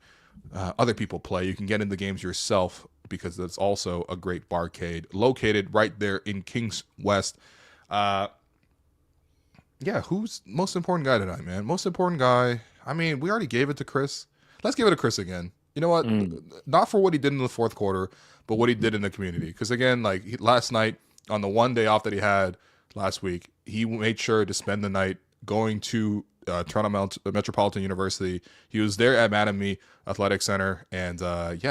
other people play, you can get in the games yourself because that's also a great barcade located right there in Kings West. Who's most important guy tonight, man? Most important guy. I mean, we already gave it to Chris. Let's give it to Chris again. You know what? Not for what he did in the fourth quarter, but what he did in the community. Because again, last night, on the one day off that he had last week, he made sure to spend the night going to Toronto Metropolitan University. He was there at Mattamy Athletic Center, and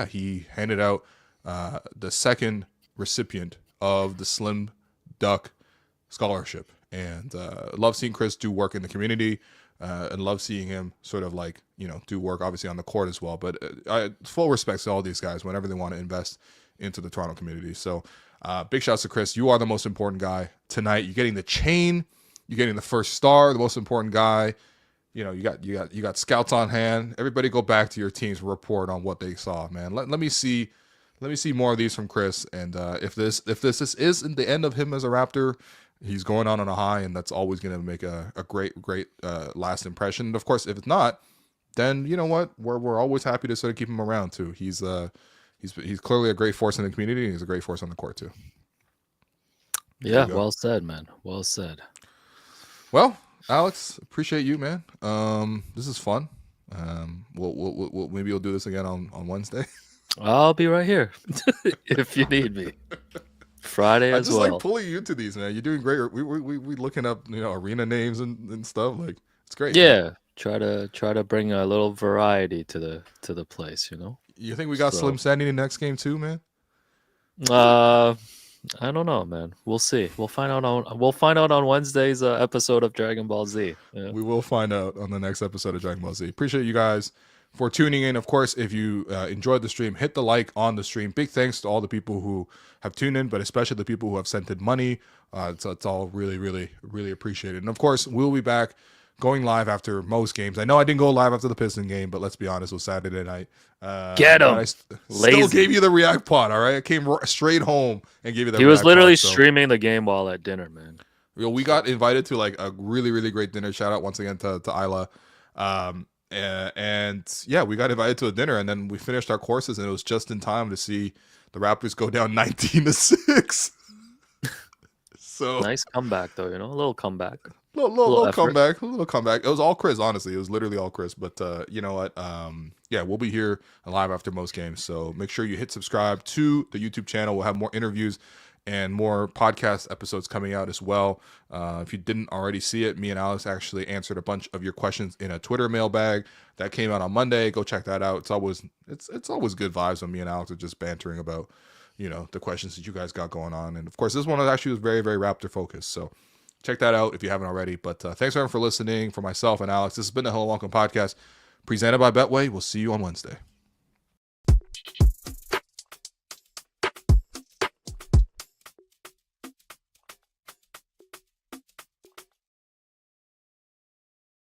he handed out the second recipient of the Slim Duck Scholarship. And love seeing Chris do work in the community, and love seeing him sort of do work obviously on the court as well. But full respect to all these guys whenever they want to invest into the Toronto community. So big shouts to Chris. You are the most important guy tonight. You're getting the chain. You're getting the first star, the most important guy. You got scouts on hand. Everybody go back to your teams, report on what they saw, man. Let me see more of these from Chris. And if this isn't the end of him as a Raptor, he's going on a high, and that's always going to make a great last impression. And of course, if it's not, then you know what? We're always happy to sort of keep him around too. He's clearly a great force in the community, and he's a great force on the court too. Yeah, well said, man. Well said. Well, Alex, appreciate you, man. This is fun. We'll maybe you'll do this again on Wednesday. I'll be right here if you need me. Friday as well. I just like pulling you into these, man. You're doing great. We looking up arena names and stuff. Like it's great. Yeah, man. Try to bring a little variety to the place. You think we got Slim Sandy in the next game too, man? I don't know, man. We'll see. We'll find out on Wednesday's episode of Dragon Ball Z. Yeah. We will find out on the next episode of Dragon Ball Z. Appreciate you guys for tuning in. Of course, if you enjoyed the stream, hit the like on the stream. Big thanks to all the people who have tuned in, but especially the people who have sent in money. It's all really, really, really appreciated. And of course, we'll be back going live after most games. I know I didn't go live after the Piston game, but let's be honest, it was Saturday night. Get him! I still gave you the React pod, all right? I came straight home and gave you the He React was literally pod, streaming the game while at dinner, man. We got invited to a really, really great dinner. Shout out once again to Isla. And we got invited to a dinner, and then we finished our courses, and it was just in time to see the Raptors go down 19-6. So nice comeback, though. A little comeback. Little comeback. It was all Chris, honestly. It was literally all Chris. But you know what? We'll be here live after most games. So make sure you hit subscribe to the YouTube channel. We'll have more interviews and more podcast episodes coming out as well. If you didn't already see it, me and Alex actually answered a bunch of your questions in a Twitter mailbag that came out on Monday. Go check that out. It's always good vibes when me and Alex are just bantering about the questions that you guys got going on. And of course, this one actually was very, very Raptor focused. So check that out if you haven't already. But thanks everyone for listening. For myself and Alex, this has been the Hello Welcome podcast presented by Betway. We'll see you on Wednesday.